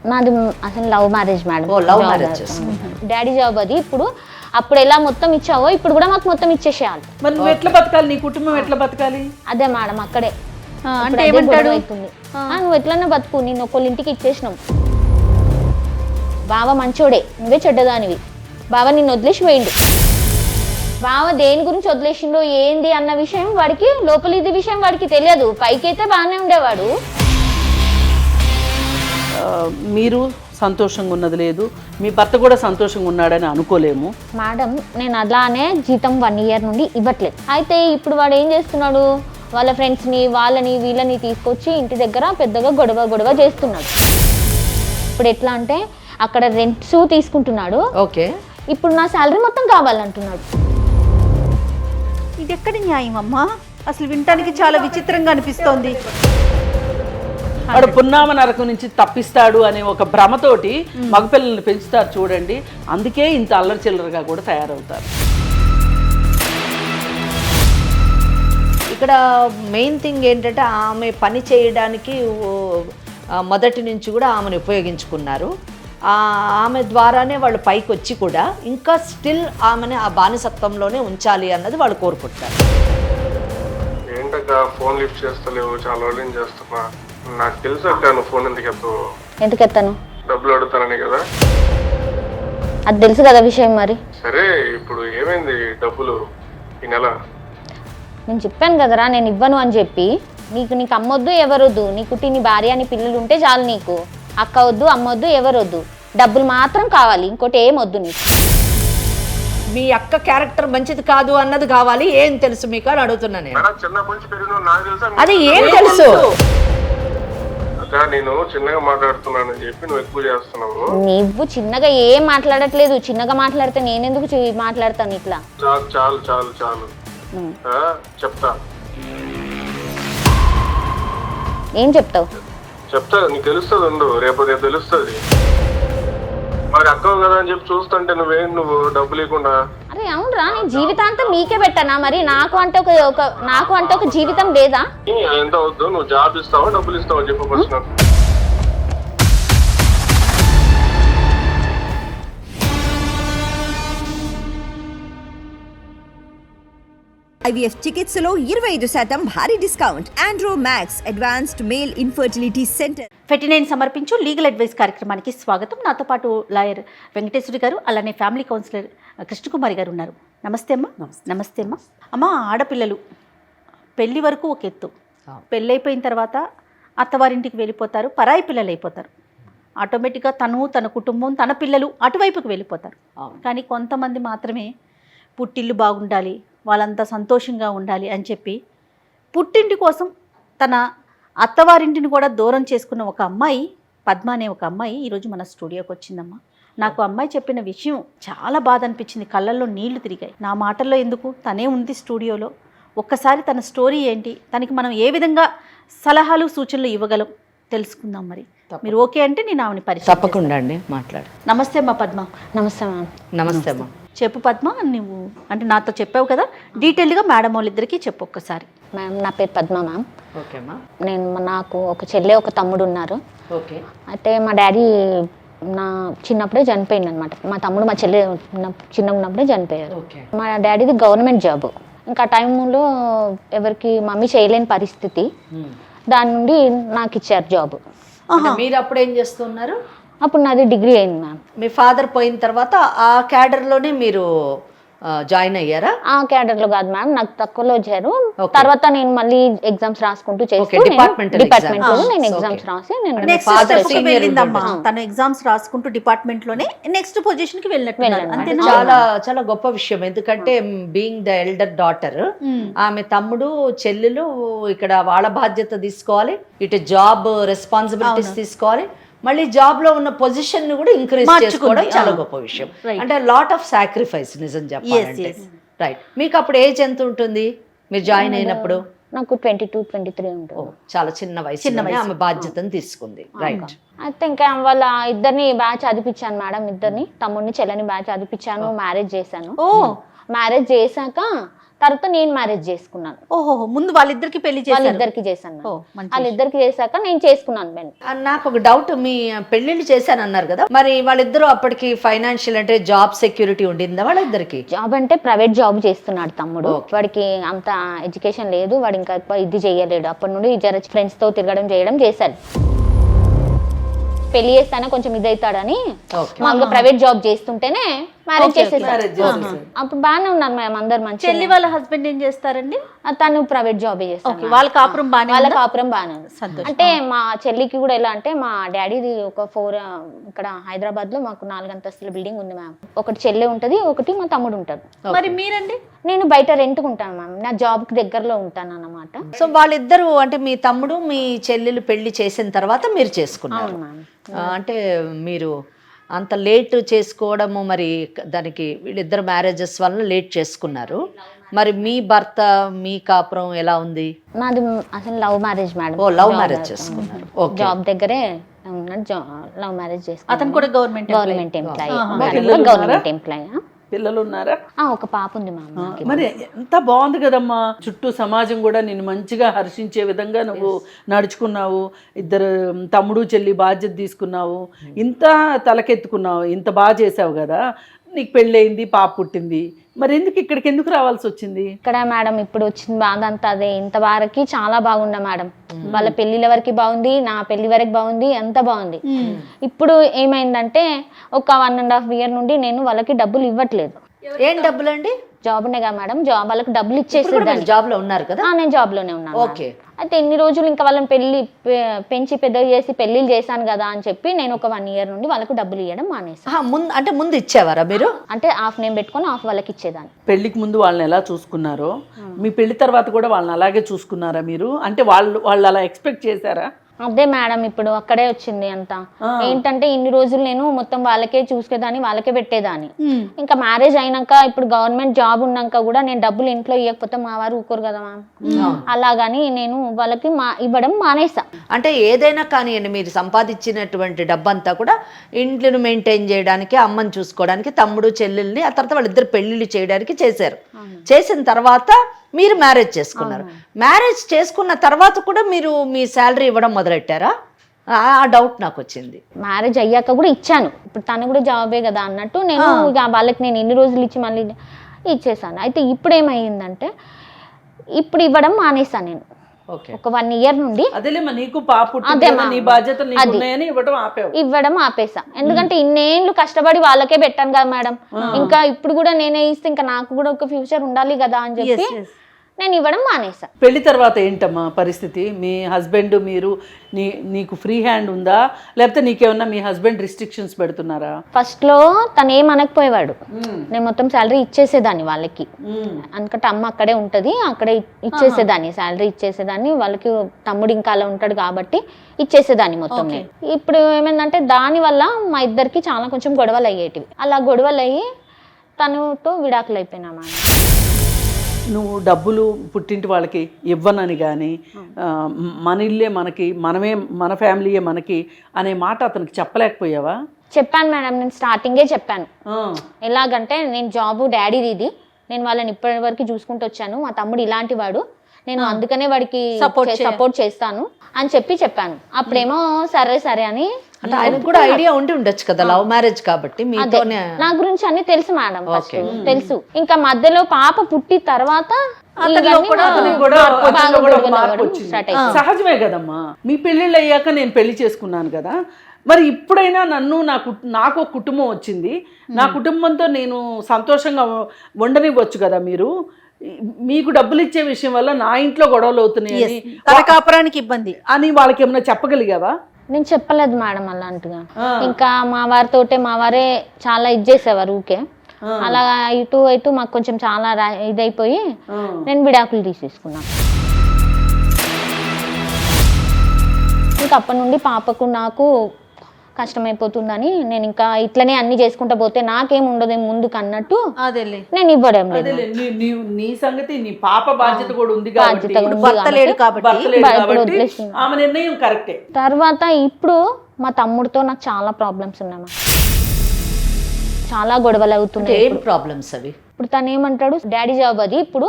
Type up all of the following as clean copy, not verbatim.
నాది అసలు love marriage madam. Love marriage. Daddy job అది. అప్పుడు ఎలా మొత్తం ఇచ్చావో ఇప్పుడు కూడా మాకు మొత్తం ఇచ్చేసేయాలి. మరి నువ్వు ఎట్లా బతకాలి, నీ కుటుంబం ఎట్లా బతకాలి? అదే మేడం అక్కడే అంటే ఏమంటాడు? నువ్వు ఎట్లన్నా బతుకు, నేను ఒకళ్ళ ఇంటికి ఇచ్చేసినావు. బావ మంచోడే, నువ్వే చెడ్డదానివి. బావ నిన్ను వదిలేసి పోయిండు. బావ దేని గురించి వదిలేసిండో ఏంది అన్న విషయం వాడికి, లోపల ఇది విషయం వాడికి తెలియదు. పైకైతే బాగానే ఉండేవాడు. మీరు సంతోషంగా ఉన్నది లేదు, మీ భర్త కూడా సంతోషంగా ఉన్నాడని అనుకోలేము మేడం. నేను అలానే జీతం 1 year నుండి ఇవ్వట్లేదు. అయితే ఇప్పుడు వాడు ఏం చేస్తున్నాడు, వాళ్ళ ఫ్రెండ్స్ని వాళ్ళని వీళ్ళని తీసుకొచ్చి ఇంటి దగ్గర పెద్దగా గొడవ చేస్తున్నాడు. ఇప్పుడు ఎట్లా అంటే అక్కడ రెంట్స్ తీసుకుంటున్నాడు. ఓకే. ఇప్పుడు నా శాలరీ మొత్తం కావాలంటున్నాడు. ఇది ఎక్కడి న్యాయం అమ్మా? అసలు వినటానికి చాలా విచిత్రంగా అనిపిస్తోంది. వాడు పున్నామ నరకం నుంచి తప్పిస్తాడు అనే ఒక భ్రమతోటి మగపిల్లల్ని పెంచుతారు చూడండి. అందుకే ఇంత అల్లరి చిల్లరగా కూడా తయారవుతారు. ఇక్కడ మెయిన్ థింగ్ ఏంటంటే ఆమె పని చేయడానికి మొదటి నుంచి కూడా ఆమెను ఉపయోగించుకున్నారు. ఆమె ద్వారానే వాళ్ళు పైకి వచ్చి కూడా ఇంకా స్టిల్ ఆమెని ఆ బానిసత్వంలోనే ఉంచాలి అన్నది వాళ్ళు కోరుకుంటారు. ఏంటక్క ఫోన్ లిఫ్ట్ చేస్తలేవు, చాలా రోజులు చేస్తున్నా. నాకు తెలుసు అక్క నువ్వు ఫోన్ ఎందుకు ఎత్తాను, డబ్బులు అడుగుతానని కదా. అది తెలుసు కదా విషయం. మరి సరే ఇప్పుడు ఏమైంది డబ్బులు ఈ నెల? నేను చెప్పాను కదరా నేను ఇవ్వను అని చెప్పి. నీకు అమ్మొద్దు ఎవరొద్దు, నీకు నీ భార్య అని పిల్లలు ఉంటే చాలు. నీకు అక్క వద్దు, అమ్మొద్దు, ఎవరొద్దు, డబ్బులు మాత్రం కావాలి, ఇంకోటి ఏం వద్దు నీకు. మీ అక్క క్యారెక్టర్ మంచిది కాదు అన్నది కావాలి. ఏం తెలుసు మీకు అని అడుగుతున్నా నేను. చిన్నప్పటి నుంచి పెరిగిన నాకు తెలుసా? అది ఏం తెలుసు? అక్క నేను చిన్నగా మాట్లాడుతున్నానని చెప్పి నువ్వు ఎక్కువ చేస్తున్నావు. నువ్వు చిన్నగా ఏం మాట్లాడట్లేదు. చిన్నగా మాట్లాడితే నేనెందుకు మాట్లాడతాను ఇట్లా? చాలు చాలు చాలు చాలు చెప్తా. ఏం చెప్తావు? చెప్తా, నీకు తెలుస్తుంది ఉండు, రేపు తెలుస్తుంది. మరి అక్కవు కదా అని చెప్పి చూస్తుంటే నువ్వు డబ్బు లేకుండా. అరే అవునరా, నేను జీవితాంతం నీకే పెట్టానా? మరి నాకు అంటే ఒక జీవితం లేదా? ఎంత వద్దు, నువ్వు జాబ్ ఇస్తావా డబ్బులు ఇస్తావా చెప్పు ఫస్ట్ నాకు. IVF చికిత్సలో 25% భారీ discount. Andro max advanced male infertility centre. 49 సమర్పించు లీగల్ అడ్వైస్ కార్యక్రమానికి స్వాగతం. నాతో పాటు లాయర్ వెంకటేశ్వరి గారు, అలానే ఫ్యామిలీ కౌన్సిలర్ కృష్ణకుమారి గారు ఉన్నారు. నమస్తే అమ్మ. నమస్తే అమ్మ. అమ్మ, ఆడపిల్లలు పెళ్లి వరకు ఒక ఎత్తు, పెళ్ళి అయిపోయిన తర్వాత అత్తవారింటికి వెళ్ళిపోతారు, పరాయి పిల్లలు అయిపోతారు. ఆటోమేటిక్గా తన కుటుంబం, తన పిల్లలు అటువైపుకి వెళ్ళిపోతారు. కానీ కొంతమంది మాత్రమే పుట్టిల్లు బాగుండాలి, వాళ్ళంతా సంతోషంగా ఉండాలి అని చెప్పి పుట్టింటి కోసం తన అత్తవారింటిని కూడా దూరం చేసుకున్న ఒక అమ్మాయి, పద్మ అనే ఒక అమ్మాయి ఈరోజు మన స్టూడియోకి వచ్చిందమ్మా. నాకు అమ్మాయి చెప్పిన విషయం చాలా బాధ అనిపించింది, కళ్ళల్లో నీళ్లు తిరిగాయి. నా మాటల్లో ఎందుకు, తనే ఉంది స్టూడియోలో. ఒక్కసారి తన స్టోరీ ఏంటి, తనకి మనం ఏ విధంగా సలహాలు సూచనలు ఇవ్వగలం తెలుసుకుందాం. మరి మీరు ఓకే అంటే నేను ఆమెని పరిచయం. తప్పకుండా అండి, మాట్లాడు. నమస్తే అమ్మా పద్మ. నమస్తే మ్యామ్. నమస్తే అమ్మా. చెప్పు పద్మ, నువ్వు అంటే నాతో చెప్పావు కదా, డీటెయిల్గా మేడం వాళ్ళిద్దరికీ చెప్పు ఒక్కసారి. మ్యామ్ నా పేరు పద్మ మ్యామ్. ఓకే అమ్మా. నాకు ఒక చెల్లె ఒక తమ్ముడు ఉన్నారు. ఓకే. అయితే మా డాడీ నా చిన్నప్పుడే చనిపోయింది అనమాట. మా తమ్ముడు మా చెల్లె చిన్నగా ఉన్నప్పుడే చనిపోయారు. మా డాడీది గవర్నమెంట్ జాబ్. ఇంకా ఆ టైంలో ఎవరికి మమ్మీ చేయలేని పరిస్థితి, దాని నుండి నాకు ఇచ్చారు జాబ్. మీరు అప్పుడు ఏం చేస్తున్నారు? అప్పుడు నాది డిగ్రీ అయింది మ్యామ్. మీ ఫాదర్ పోయిన తర్వాత ఆ క్యాడర్లోనే మీరు జాయిన్ అయ్యారా? ఆ క్యాడర్లో కాదు మ్యామ్, నాకు తక్కువలో వచ్చారు. తర్వాత నేను మళ్ళీ ఎగ్జామ్స్ రాసుకుంటూ డిపార్ట్మెంట్ లో నేను ఎగ్జామ్స్ రాసి తను ఎగ్జామ్స్ రాసుకుంటూ డిపార్ట్మెంట్ లోనే నెక్స్ట్ పొజిషన్ కి వెళ్ళినట్టు. చాలా చాలా గొప్ప విషయం. ఎందుకంటే బీయింగ్ ద ఎల్డర్ డాటర్, ఆమె తమ్ముడు చెల్లెలు ఇక్కడ వాళ్ళ బాధ్యత తీసుకోవాలి, ఇటు జాబ్ రెస్పాన్సిబిలిటీస్ తీసుకోవాలి, మళ్ళీ జాబ్ లో ఉన్న పొజిషన్ ని కూడా ఇంక్రీజ్ చేసుకోవడం చాలా గొప్ప విషయం. అంటే లాట్ ఆఫ్ సాక్రిఫైస్ నిజం చెప్పాలంటే. రైట్. మీకు అప్పుడు ఏజ్ ఎంత ఉంటుంది మీరు జాయిన్ అయినప్పుడు? నాకు 22-23 ఉంటుంది. చాలా చిన్న వయసు ఆమె బాధ్యతను తీసుకుంది. రైట్. అయితే ఇంకా వాళ్ళ ఇద్దరిని బ్యాచ్ చదివించాను మేడం. ఇద్దరిని, తమ్ముడిని చెల్లని బ్యాచ్ చదివించాను. మ్యారేజ్ చేశాను. మ్యారేజ్ చేశాక తర్వాత నేను మ్యారేజ్ చేసుకున్నాను. ఓహో, ముందు వాళ్ళిద్దరికి పెళ్లి చేశారు. వాళ్ళిద్దరికి చేశాను. ఓ, మంచి వాళ్ళిద్దరికి చేశాక నేను చేసుకున్నాను పెళ్లి. నాకు ఒక డౌట్, మీ పెళ్ళిళ్ళు చేశానన్నారు కదా, మరి వాళ్ళిద్దరూ అప్పటికి ఫైనాన్షియల్ అంటే జాబ్ సెక్యూరిటీ ఉండిందా వాళ్ళిద్దరికి? జాబ్ అంటే ప్రైవేట్ జాబ్ చేస్తున్నాడు తమ్ముడు. వాడికి అంత ఎడ్యుకేషన్ లేదు, వాడు ఇంకా ఎక్కువ ఇది చేయలేడు. అప్పటి నుండి జర ఫ్రెండ్స్ తో తిరగడం చేయడం చేశాడు. పెళ్లి చేస్తానే కొంచెం ఇదవుతాడని మామూలుగా ప్రైవేట్ జాబ్ చేస్తుంటేనే మ్యారేజ్ చేసేసారు. అప్పుడు బాగానే ఉన్నారు మేము అందరు మంచి. చెల్లి వాళ్ళ హస్బెండ్ ఏం చేస్తారండి? తను ప్రైవేట్ జాబ్ చేస్తాను. వాళ్ళ కాపురం బాగానే వాళ్ళ కాపురం బాగానే ఉంది. అంటే మా చెల్లికి కూడా ఎలా అంటే, మా డాడీది ఒక 4 ఇక్కడ హైదరాబాద్ లో మాకు 4 అంతస్తుల బిల్డింగ్ ఉంది మ్యామ్. ఒకటి చెల్లి ఉంటది, ఒకటి మా తమ్ముడు ఉంటాడు. మరి మీరండి? నేను బయట రెంట్కు ఉంటాను మ్యామ్, నా జాబ్ కి దగ్గరలో ఉంటాను అన్నమాట. సో వాళ్ళిద్దరు అంటే మీ తమ్ముడు మీ చెల్లెలు పెళ్లి చేసిన తర్వాత మీరు చేసుకున్నారు. అంటే మీరు అంత లేట్ చేసుకోవడము, మరి దానికి వీళ్ళిద్దరు మ్యారేజెస్ వల్ల లేట్ చేసుకున్నారు. మరి మీ భర్త మీ కాపురం ఎలా ఉంది? నాది అసలు లవ్ మ్యారేజ్ మేడం. ఓ, లవ్ మ్యారేజ్ చేసుకున్నారు. జాబ్ దగ్గరే లవ్ మ్యారేజ్ చేసుకున్నాను. అతను కూడా గవర్నమెంట్ ఎంప్లాయీ. Government employee. పిల్లలు ఉన్నారా? ఒక పాప ఉంది మా అమ్మకి. మరి ఎంత బాగుంది కదమ్మా, చుట్టూ సమాజం కూడా నిన్ను మంచిగా హర్షించే విధంగా నువ్వు నడుచుకున్నావు. ఇద్దరు తమ్ముడు చెల్లి బాధ్యత తీసుకున్నావు, ఇంత తలకెత్తుకున్నావు, ఇంత బాగా చేసావు కదా. నీకు పెళ్ళయింది, పాప పుట్టింది, మరి ఎందుకు ఎందుకు రావాల్సి వచ్చింది? ఇక్కడ మేడం ఇప్పుడు వచ్చిన బాధ అంతా అదే. ఇంత వరకు చాలా బాగుండే మేడం, వాళ్ళ పెళ్లిల వరకు బాగుంది, నా పెళ్లి వరకు బాగుంది, అంత బాగుంది. ఇప్పుడు ఏమైందంటే ఒక 1.5 year నుండి నేను వాళ్ళకి డబ్బులు ఇవ్వట్లేదు. ఏం డబ్బులు అండి? జాబ్ ఉన్నాయి కదా మేడం, జాబ్ వాళ్ళకి డబ్బులు ఇచ్చేసేదాన్ని. జాబ్ లో ఉన్నారు కదా? నేను జాబ్ లోనే ఉన్నాను. ఓకే. అయితే ఎన్ని రోజులు ఇంకా వాళ్ళని పెంచి పెద్దగా చేసి పెళ్లిళ్ళు చేశాను కదా అని చెప్పి నేను ఒక 1 year నుండి వాళ్ళకు డబ్బులు ఇవ్వడం మానేసాను. అంటే ముందు ఇచ్చేవారా మీరు? అంటే హాఫ్ నేను పెట్టుకొని హాఫ్ వాళ్ళకి ఇచ్చేదాన్ని. పెళ్లికి ముందు వాళ్ళని ఎలా చూసుకున్నారో, మీ పెళ్లి తర్వాత కూడా వాళ్ళని అలాగే చూసుకున్నారా మీరు? అంటే వాళ్ళు అలా ఎక్స్పెక్ట్ చేశారా? అదే మేడం, ఇప్పుడు అక్కడే వచ్చింది అంతా. ఏంటంటే ఇన్ని రోజులు నేను మొత్తం వాళ్ళకే చూసుకేదాన్ని, వాళ్ళకే పెట్టేదాన్ని. ఇంకా మ్యారేజ్ అయినాక ఇప్పుడు గవర్నమెంట్ జాబ్ ఉన్నాక కూడా నేను డబ్బులు ఇంట్లో ఇవ్వకపోతే మా వారు ఊరుకోరు కదా మ్యామ్. అలాగని నేను వాళ్ళకి ఇవ్వడం మానేసా. అంటే ఏదైనా కానివ్వండి, మీరు సంపాదించినటువంటి డబ్బంతా కూడా ఇంట్లను మెయింటైన్ చేయడానికి, అమ్మని చూసుకోవడానికి, తమ్ముడు చెల్లెల్ని, ఆ తర్వాత వాళ్ళిద్దరు పెళ్లిళ్ళు చేయడానికి చేశారు. చేసిన తర్వాత మీరు మ్యారేజ్ చేసుకున్నారు. మ్యారేజ్ చేసుకున్న తర్వాత కూడా మీరు మీ శాలరీ ఇవ్వడం మొదలెట్టారా? ఆ డౌట్ నాకు వచ్చింది. మ్యారేజ్ అయ్యాక కూడా ఇచ్చాను. ఇప్పుడు తను కూడా జాబే కదా అన్నట్టు నేను ఇక వాళ్ళకి నేను ఎన్ని రోజులు ఇచ్చి మళ్ళీ ఇచ్చేసాను. అయితే ఇప్పుడు ఏమైందంటే ఇప్పుడు ఇవ్వడం మానేసాను నేను. ఒక 1 year నుండి ఇవ్వడం ఆపేసా. ఎందుకంటే ఇన్నేళ్ళు కష్టపడి వాళ్ళకే పెట్టాను కదా మేడం, ఇంకా ఇప్పుడు కూడా నేనే ఇస్తే ఇంకా నాకు కూడా ఒక ఫ్యూచర్ ఉండాలి కదా అని చెప్పి నేను ఇవ్వడం మానేసా. పెళ్లి తర్వాత ఏంటమ్మా పరిస్థితి? మీ హస్బెండ్ మీరు నీకు ఫ్రీ హ్యాండ్ ఉందా, లేకపోతే నీకేమన్నా మీ హస్బెండ్ రిస్ట్రిక్షన్స్ పెడుతున్నారా? ఫస్ట్ లో తను ఏమనకపోయేవాడు, నేను మొత్తం శాలరీ ఇచ్చేసేదాన్ని వాళ్ళకి. అందుకంటే అమ్మ అక్కడే ఉంటది, అక్కడే ఇచ్చేసేదాన్ని, శాలరీ ఇచ్చేసేదాన్ని. వాళ్ళకి తమ్ముడు ఇంకా అలా ఉంటాడు కాబట్టి ఇచ్చేసేదాన్ని మొత్తం. ఇప్పుడు ఏమైందంటే దాని వల్ల మా ఇద్దరికి చాలా కొంచెం గొడవలు అయ్యేటివి. అలా గొడవలు అయ్యి తనతో విడాకులు అయిపోయినామా. నువ్వు డబ్బులు పుట్టింటి వాళ్ళకి ఇవ్వనని కానీ, మన ఇల్లే మనకి, మన ఫ్యామిలీయే మనకి అనే మాట అతనికి చెప్పలేకపోయావా? చెప్పాను మేడం, నేను స్టార్టింగే చెప్పాను. ఎలాగంటే నేను జాబు డాడీది ఇది, నేను వాళ్ళని ఇప్పటి వరకు చూసుకుంటూ వచ్చాను, మా తమ్ముడు ఇలాంటి వాడు, నేను అందుకనే వాడికి సపోర్ట్ చేస్తాను అని చెప్పాను. అప్పుడేమో సరే అని. అంటే ఆయనకు కూడా ఐడియా ఉండి ఉండొచ్చు కదా, లవ్ మ్యారేజ్ కాబట్టి. నా గురించి అన్ని తెలుసు మేడం, తెలుసు. ఇంకా మధ్యలో పాప పుట్టి తర్వాత సహజమే కదమ్మా. మీ పెళ్ళిళ్ళు అయ్యాక నేను పెళ్లి చేసుకున్నాను కదా, మరి ఇప్పుడైనా నాకు ఒక కుటుంబం వచ్చింది, నా కుటుంబంతో నేను సంతోషంగా ఉండనివ్వచ్చు కదా. మీరు మీకు డబ్బులు ఇచ్చే విషయం వల్ల నా ఇంట్లో గొడవలు అవుతున్నాయి, కాపురానికి ఇబ్బంది అని వాళ్ళకి ఏమైనా చెప్పగలిగావా? నేను చెప్పలేదు మేడం అలాంటిగా. ఇంకా మా వారే చాలా ఇది చేసేవారు ఊకే. అలా ఇటు మాకు కొంచెం చాలా ఇదైపోయి నేను విడాకులు తీసేసుకున్నాను. ఇంకా అప్పటి నుండి పాపకు నాకు కష్టమైపోతుందని నేను ఇంకా ఇట్లనే అన్ని చేసుకుంటా పోతే నాకేం ఉండదు ముందుకు అన్నట్టు నేను ఇవ్వడం లేదు. నీ సంగతి, నీ పాప బాధ్యత కూడా ఉంది కాబట్టి, ఆమె నిర్ణయం కరెక్టే. తర్వాత ఇప్పుడు మా తమ్ముడితో నాకు చాలా ప్రాబ్లమ్స్ ఉన్నాయి, చాలా గొడవలు అవుతున్నాయి. ఏం ప్రాబ్లమ్స్ అవి? ఇప్పుడు తను ఏమంటాడు, డాడీ జాబ్ అది, ఇప్పుడు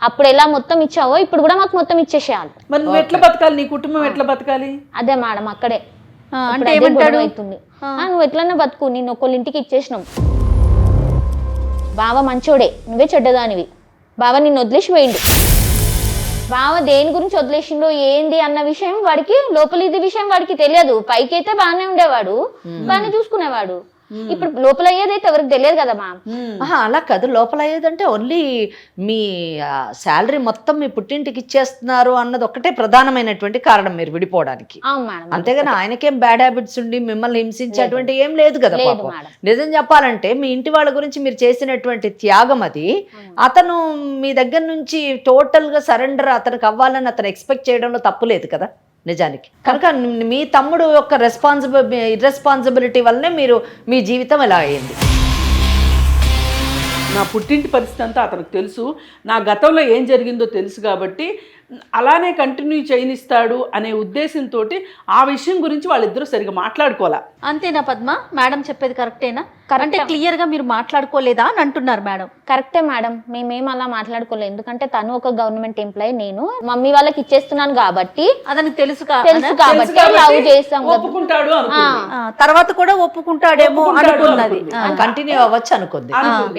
అప్పుడు ఎలా మొత్తం ఇచ్చావో ఇప్పుడు కూడా మాకు మొత్తం ఇచ్చేసేయాలి. మరి నువ్వు ఎట్లా బతకాలి, నీ కుటుంబం ఎట్లా బతకాలి? అదే మేడం అక్కడే అంటే అదే ఏమంటాడు? గొడవ అవుతుంది. నువ్వు ఎట్లన్నా బతుకు, నేను ఒకళ్ళ ఇంటికి ఇచ్చేసినావు, బావ మంచోడే, నువ్వే చెడ్డదానివి, బావ నిన్ను వదిలేసి పోయిండు, బావ దేని గురించి వదిలేసిండో ఏంది అన్న విషయం వాడికి, లోపల ఇది విషయం వాడికి తెలియదు. పైకి అయితే బాగానే ఉండేవాడు, బాగానే చూసుకునేవాడు, ఇప్పుడు లోపల అయ్యేదైతే ఎవరికి తెలియదు కదా మ్యామ్. అలా కాదు, లోపల అయ్యేదంటే ఓన్లీ మీ శాలరీ మొత్తం మీ పుట్టింటికి ఇచ్చేస్తున్నారు అన్నది ఒకటే ప్రధానమైనటువంటి కారణం మీరు విడిపోవడానికి. అవును మేడం. అంతేగాని ఆయనకేం బ్యాడ్ హ్యాబిట్స్ ఉండి మిమ్మల్ని హింసించేటువంటి ఏం లేదు కదా పాపం. మేడం. నిజం చెప్పాలంటే మీ ఇంటి వాళ్ళ గురించి మీరు చేసినటువంటి త్యాగం అది, అతను మీ దగ్గర నుంచి టోటల్ గా సరెండర్ అతనికి అవ్వాలని అతను ఎక్స్పెక్ట్ చేయడంలో తప్పు లేదు కదా నిజానికి. కనుక మీ తమ్ముడు యొక్క ఇర్రెస్పాన్సిబిలిటీ వల్లనే మీరు మీ జీవితం ఎలా అయ్యింది. నా పుట్టింటి పరిస్థితి అంతా అతనికి తెలుసు, నా గతంలో ఏం జరిగిందో తెలుసు, కాబట్టి అలానే కంటిన్యూ చేయనిస్తాడు అనే ఉద్దేశంతో ఆ విషయం గురించి వాళ్ళిద్దరూ సరిగా మాట్లాడుకోవాలా. అంతేనా పద్మ? మేడం చెప్పేది కరెక్టేనా? అంటే క్లియర్ గా మీరు మాట్లాడుకోలేదా అని అంటున్నారు మేడం. కరెక్టే మేడం, మేమేం అలా మాట్లాడుకోలేదు. ఎందుకంటే తను ఒక గవర్నమెంట్ ఎంప్లాయీ, నేను మమ్మీ వాళ్ళకి ఇచ్చేస్తున్నాను కాబట్టి అతనికి తెలుసు కాబట్టి లవ్ చేస్తాం కదా. ఒప్పుకుంటాడు అనుకుంది. తర్వాత కూడా ఒప్పుకుంటాడేమో అనుకున్నది. కంటిన్యూ అవ్వచ్చు అనుకుంది.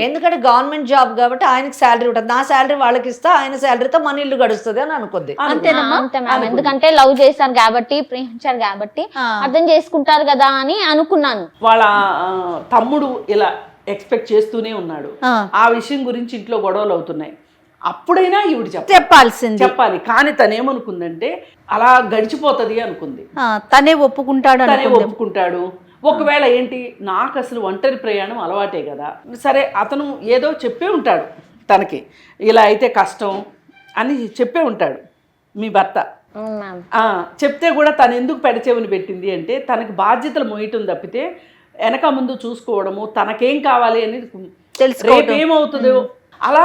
ఎందుకంటే గవర్నమెంట్ జాబ్ కాబట్టి ఆయనకి శాలరీ ఉంటుంది, నా శాలరీ వాళ్ళకి ఇస్తా, ఆయన శాలరీతో మన ఇల్లు గడుస్తుంది అని అనుకుంది. అంతే మ్యామ్, ఎందుకంటే లవ్ చేశాను కాబట్టి, ప్రేమించారు కాబట్టి అర్థం చేసుకుంటారు కదా అని అనుకున్నాను. వాళ్ళ తమ్ముడు ఇలా ఎక్స్పెక్ట్ చేస్తూనే ఉన్నాడు, ఆ విషయం గురించి ఇంట్లో గొడవలు అవుతున్నాయి. అప్పుడైనా ఈవిడ చెప్పాలి, కానీ తనేమనుకుందంటే అలా గడిచిపోతుంది అనుకుంది. తనే ఒప్పుకుంటాడు. ఒకవేళ ఏంటి, నాకు అసలు ఒంటరి ప్రయాణం అలవాటే కదా, సరే అతను ఏదో చెప్పే ఉంటాడు తనకి, ఇలా అయితే కష్టం అని చెప్పే ఉంటాడు మీ భర్త. చెప్తే కూడా తను ఎందుకు పెడచెవిని పెట్టింది అంటే, తనకి బాధ్యతలు మోయటం తప్పితే వెనక ముందు చూసుకోవడము, తనకేం కావాలి అని రేపు ఏమవుతుందో అలా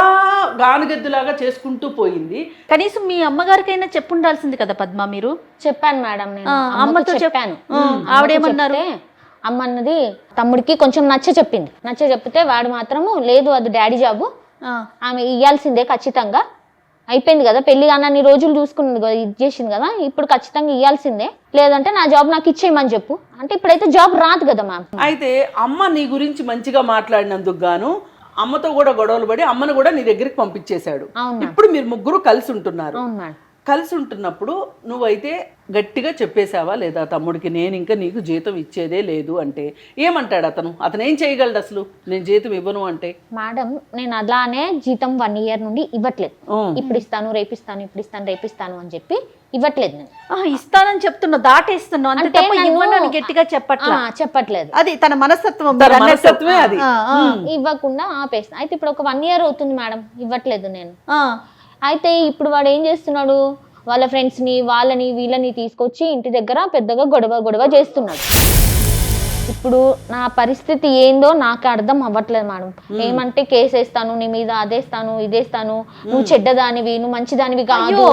గానుగెద్దులాగా చేసుకుంటూ పోయింది. కనీసం మీ అమ్మగారికైనా చెప్పుండాల్సింది కదా పద్మ మీరు. చెప్పాను మేడం, నేను అమ్మతో చెప్పాను. ఆవిడేమన్నారు? అమ్మ అన్నది తమ్ముడికి కొంచెం నచ్చ చెప్తే వాడు మాత్రము లేదు, అది డాడీ జాబు, ఆమె ఇయ్యాల్సిందే ఖచ్చితంగా, అయిపోయింది కదా పెళ్లి కానన్ని రోజులు చూసుకున్నది కదా, ఇది చేసింది కదా, ఇప్పుడు ఖచ్చితంగా ఇవ్వాల్సిందే, లేదంటే నా జాబ్ నాకు ఇచ్చేయమని చెప్పు అంటే, ఇప్పుడైతే జాబ్ రాదు కదా మ్యామ్. అయితే అమ్మ నీ గురించి మంచిగా మాట్లాడినందుకు గాను అమ్మతో కూడా గొడవలు పడి అమ్మను కూడా నీ దగ్గరికి పంపించేశాడు. ఇప్పుడు మీరు ముగ్గురు కలిసి ఉంటున్నారు. కలిసి ఉంటున్నప్పుడు నువ్వైతే గట్టిగా చెప్పేశావా లేదా తమ్ముడికి, నేను ఇంకా నీకు జీతం ఇచ్చేదే లేదు అంటే ఏమంటాడు అతను? అతను ఏం చేయగలడు అసలు, నేను జీతం ఇవ్వను అంటే? మేడం నేను అలానే జీతం 1 year నుండి ఇవ్వట్లేదు, ఇప్పుడు ఇస్తాను రేపిస్తాను, ఇప్పుడు ఇస్తాను రేపిస్తాను అని చెప్పి ఇవ్వట్లేదు. నేను ఇస్తానని చెప్తున్నా, దాటేస్తున్నాను అంటే తప్ప ఇవ్వనని గట్టిగా చెప్పట్లేదు. అది తన మనస్తత్వమే అది. ఇవ్వకుండా ఆపేస్తాను. అయితే ఇప్పుడు ఒక 1 year అవుతుంది మేడం, ఇవ్వట్లేదు నేను. అయితే ఇప్పుడు వాడు ఏం చేస్తున్నాడు, వాళ్ళ ఫ్రెండ్స్ని వాళ్ళని వీళ్ళని తీసుకొచ్చి ఇంటి దగ్గర పెద్దగా గొడవ చేస్తున్నాడు. ఇప్పుడు నా పరిస్థితి ఏందో నాకు అర్థం అవ్వట్లేదు మేడం. ఏమంటే కేసు వేస్తాను నీ మీద, అదేస్తాను ఇదేస్తాను, నువ్వు చెడ్డదానివి, నువ్వు మంచిదానివి కాదు.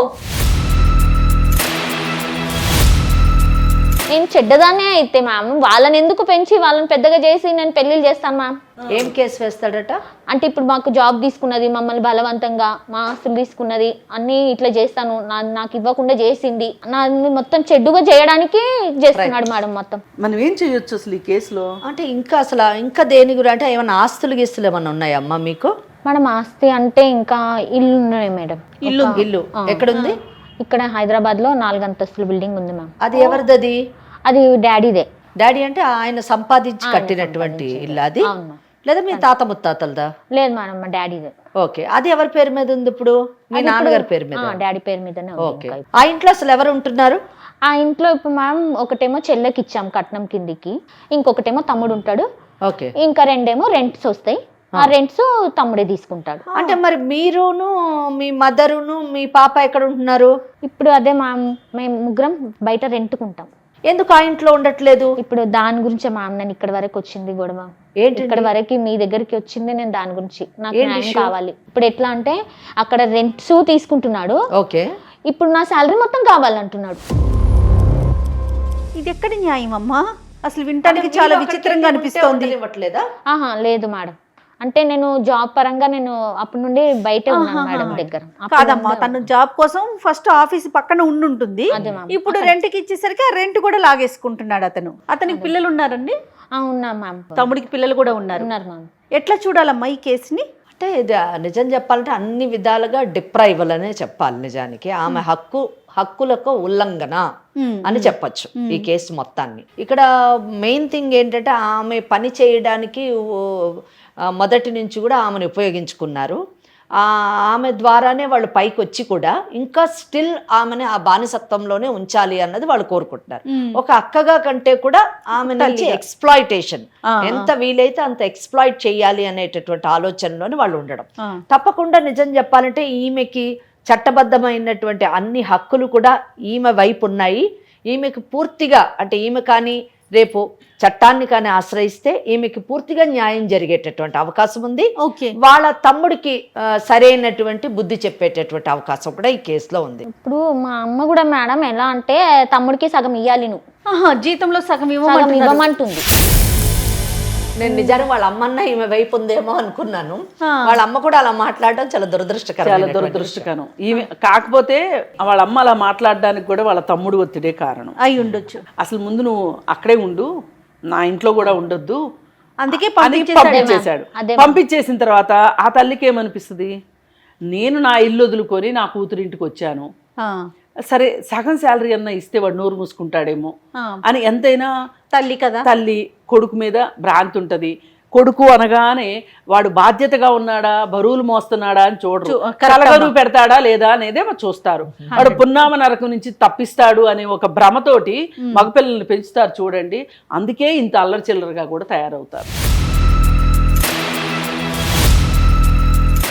నేను చెడ్డదానే అయితే మ్యామ్, వాళ్ళని ఎందుకు పెంచి వాళ్ళని పెద్దగా చేసి నేను పెళ్లిళ్ళు చేస్తాను మ్యామ్. ఏం కేసు వేస్తాడట అంటే ఇప్పుడు మాకు జాబ్ తీసుకున్నది, మమ్మల్ని బలవంతంగా మా ఆస్తులు తీసుకున్నది, అన్ని ఇట్లా చేస్తాను, నాకు ఇవ్వకుండా చేసింది, నా మొత్తం చెడ్డుగా చేయడానికి చేస్తున్నాడు మేడం మొత్తం. మనం ఏం చేయొచ్చు అసలు ఈ కేసులో? అంటే ఇంకా దేని గురించి అంటే ఏమన్నా ఆస్తులు గీస్తులు ఏమన్నా ఉన్నాయమ్మా మీకు? మేడం ఆస్తి అంటే ఇంకా ఇల్లు ఉన్నాయి మేడం. ఇల్లు ఎక్కడుంది? ఇక్కడ హైదరాబాద్ లో 4 అంతస్తుల బిల్డింగ్ ఉంది మ్యామ్. అది ఎవరిది? అది డాడీదే. డాడీ అంటే ఆయన సంపాదించి కట్టినటువంటి ఇల్లు అది, లేదా మీ తాత ముత్తాతలదా? లేదు మేడం మా డాడీదే. ఓకే, అది ఎవరి పేరు మీద ఉంది ఇప్పుడు? మీ నాన్నగారి పేరు మీద? డాడీ పేరు మీదనే. ఓకే, ఆ ఇంట్లో అసలు ఎవరు ఉంటున్నారు? ఆ ఇంట్లో ఇప్పుడు మ్యామ్ ఒకటేమో చెల్లెకి ఇచ్చాం కట్నం కిందికి, ఇంకొకటేమో తమ్ముడు ఉంటాడు, ఓకే, ఇంకా 2 రెంట్స్ వస్తాయి, ఆ రెంట్స్ తమ్ముడే తీసుకుంటాడు. అంటే మరి మీరును మీ మదరును మీ పాప ఎక్కడ ఉంటున్నారు ఇప్పుడు? అదే మ్యామ్, మేము ముగ్గురం బయట రెంట్కుంటాం. ఎందుకు ఆ ఇంట్లో ఉండట్లేదు? ఇప్పుడు దాని గురించి మ్యామ్ నేను ఇక్కడ వరకు వచ్చింది గొడవ. ఏంటి ఇక్కడ వరకు మీ దగ్గరికి వచ్చింది? నేను దాని గురించి నాకు న్యాయం కావాలి. ఇప్పుడు ఎట్లా అంటే అక్కడ రెంట్స్ తీసుకుంటున్నాడు, ఓకే, ఇప్పుడు నా శాలరీ మొత్తం కావాలంటున్నాడు. ఇది ఎక్కడి న్యాయం అమ్మా? అసలు వినటానికి చాలా విచిత్రంగా అనిపిస్తోంది. ఇవ్వట్లేదా? లేదు మేడం, అంటే నేను జాబ్ పరంగా నేను అప్పటి నుండి బయటే ఉన్నాను మేడం దగ్గర. కాదమ్మా, తను జాబ్ కోసం ఫస్ట్ ఆఫీస్ పక్కన ఉంటుంది, అదే మ్యామ్. ఇప్పుడు రెంట్కి ఇచ్చేసరికి ఆ రెంట్ కూడా లాగేసుకుంటున్నాడు అతను. అతనికి పిల్లలు ఉన్నారండి? ఉన్నా మ్యామ్. తమ్ముడికి పిల్లలు కూడా ఉన్నారు. మ్యామ్. ఎట్లా చూడాలమ్మా ఈ కేసుని? అంటే ఇది నిజం చెప్పాలంటే అన్ని విధాలుగా డిప్రైవల్ అనే చెప్పాలి. నిజానికి ఆమె హక్కులకు ఉల్లంఘన అని చెప్పొచ్చు ఈ కేసు మొత్తాన్ని. ఇక్కడ మెయిన్ థింగ్ ఏంటంటే ఆమె పని చేయడానికి మొదటి నుంచి కూడా ఆమెను ఉపయోగించుకున్నారు. ఆమె ద్వారానే వాళ్ళు పైకి వచ్చి కూడా ఇంకా స్టిల్ ఆమెని ఆ బానిసత్వంలోనే ఉంచాలి అన్నది వాళ్ళు కోరుకుంటున్నారు. ఒక అక్కగా కంటే కూడా ఆమె నుంచి ఎక్స్ప్లాయిటేషన్ ఎంత వీలైతే అంత ఎక్స్ప్లాయిట్ చేయాలి అనేటటువంటి ఆలోచనలోనే వాళ్ళు ఉండడం. తప్పకుండా నిజం చెప్పాలంటే ఈమెకి చట్టబద్ధమైనటువంటి అన్ని హక్కులు కూడా ఈమె వైపు ఉన్నాయి. ఈమెకు పూర్తిగా అంటే ఈమె కానీ రేపు చట్టాన్ని కానీ ఆశ్రయిస్తే ఈమెకి పూర్తిగా న్యాయం జరిగేటటువంటి అవకాశం ఉంది. వాళ్ళ తమ్ముడికి సరైనటువంటి బుద్ధి చెప్పేటటువంటి అవకాశం కూడా ఈ కేసులో ఉంది. ఇప్పుడు మా అమ్మ కూడా మేడం ఎలా అంటే తమ్ముడికి సగం ఇవ్వాలి నువ్వు, జీతంలో సగం ఇవ్వమంటుంది. నేను నిజానికి వాళ్ళ అమ్మన్న ఈమె వైపు ఉందేమో అనుకున్నాను. వాళ్ళ అమ్మ కూడా అలా మాట్లాడడం చాలా దురదృష్టకరం. ఈమె కాకపోతే వాళ్ళ అమ్మ అలా మాట్లాడడానికి కూడా వాళ్ళ తమ్ముడు ఒత్తిడే కారణం అయి ఉండొచ్చు. అసలు ముందు నువ్వు అక్కడే ఉండు, నా ఇంట్లో కూడా ఉండొద్దు అందుకే పంపించేశాడు. పంపించేసిన తర్వాత ఆ తల్లికి ఏమనిపిస్తుంది, నేను నా ఇల్లు వదులుకొని నా కూతురింటికి వచ్చాను, సరే సగం శాలరీ అన్న ఇస్తే వాడు నోరు మూసుకుంటాడేమో అని ఎంతైనా తల్లి కదా, తల్లి కొడుకు మీద భ్రాంతి ఉంటుంది. కొడుకు అనగానే వాడు బాధ్యతగా ఉన్నాడా, బరువులు మోస్తున్నాడా అని చూడరు, కలగరు పెడతాడా లేదా అనేదే చూస్తారు. వాడు పున్నామ నరకం నుంచి తప్పిస్తాడు అనే ఒక భ్రమతోటి మగపిల్లల్ని పెంచుతారు చూడండి. అందుకే ఇంత అల్లరి చిల్లరగా కూడా తయారవుతారు.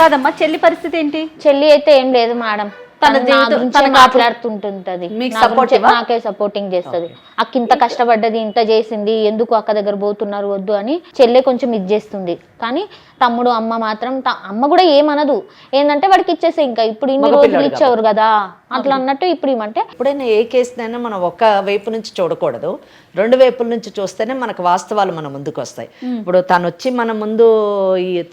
కాదమ్మా, చెల్లి పరిస్థితి ఏంటి? చెల్లి అయితే ఏం లేదు మేడం, తన మాట్లాడుతుంటది, నాకే సపోర్టింగ్ చేస్తుంది. అక్క ఇంత కష్టపడ్డది, ఇంత చేసింది, ఎందుకు అక్క దగ్గర పోతున్నారు వద్దు అని చెల్లె కొంచెం ఇది చేస్తుంది. కానీ తమ్ముడు అమ్మ మాత్రం అమ్మ కూడా ఏమనదు. ఏంటంటే వాడికి ఇచ్చేసి ఇంకా ఇప్పుడు ఇన్ని రోజులు ఇచ్చేవారు కదా అట్లా అన్నట్టు ఇప్పుడు ఏమంటే ఎప్పుడైనా ఏ కేసునైనా మనం ఒక వైపు నుంచి చూడకూడదు, రెండు వైపుల నుంచి చూస్తేనే మనకు వాస్తవాలు మన ముందుకు వస్తాయి. ఇప్పుడు తను వచ్చి మన ముందు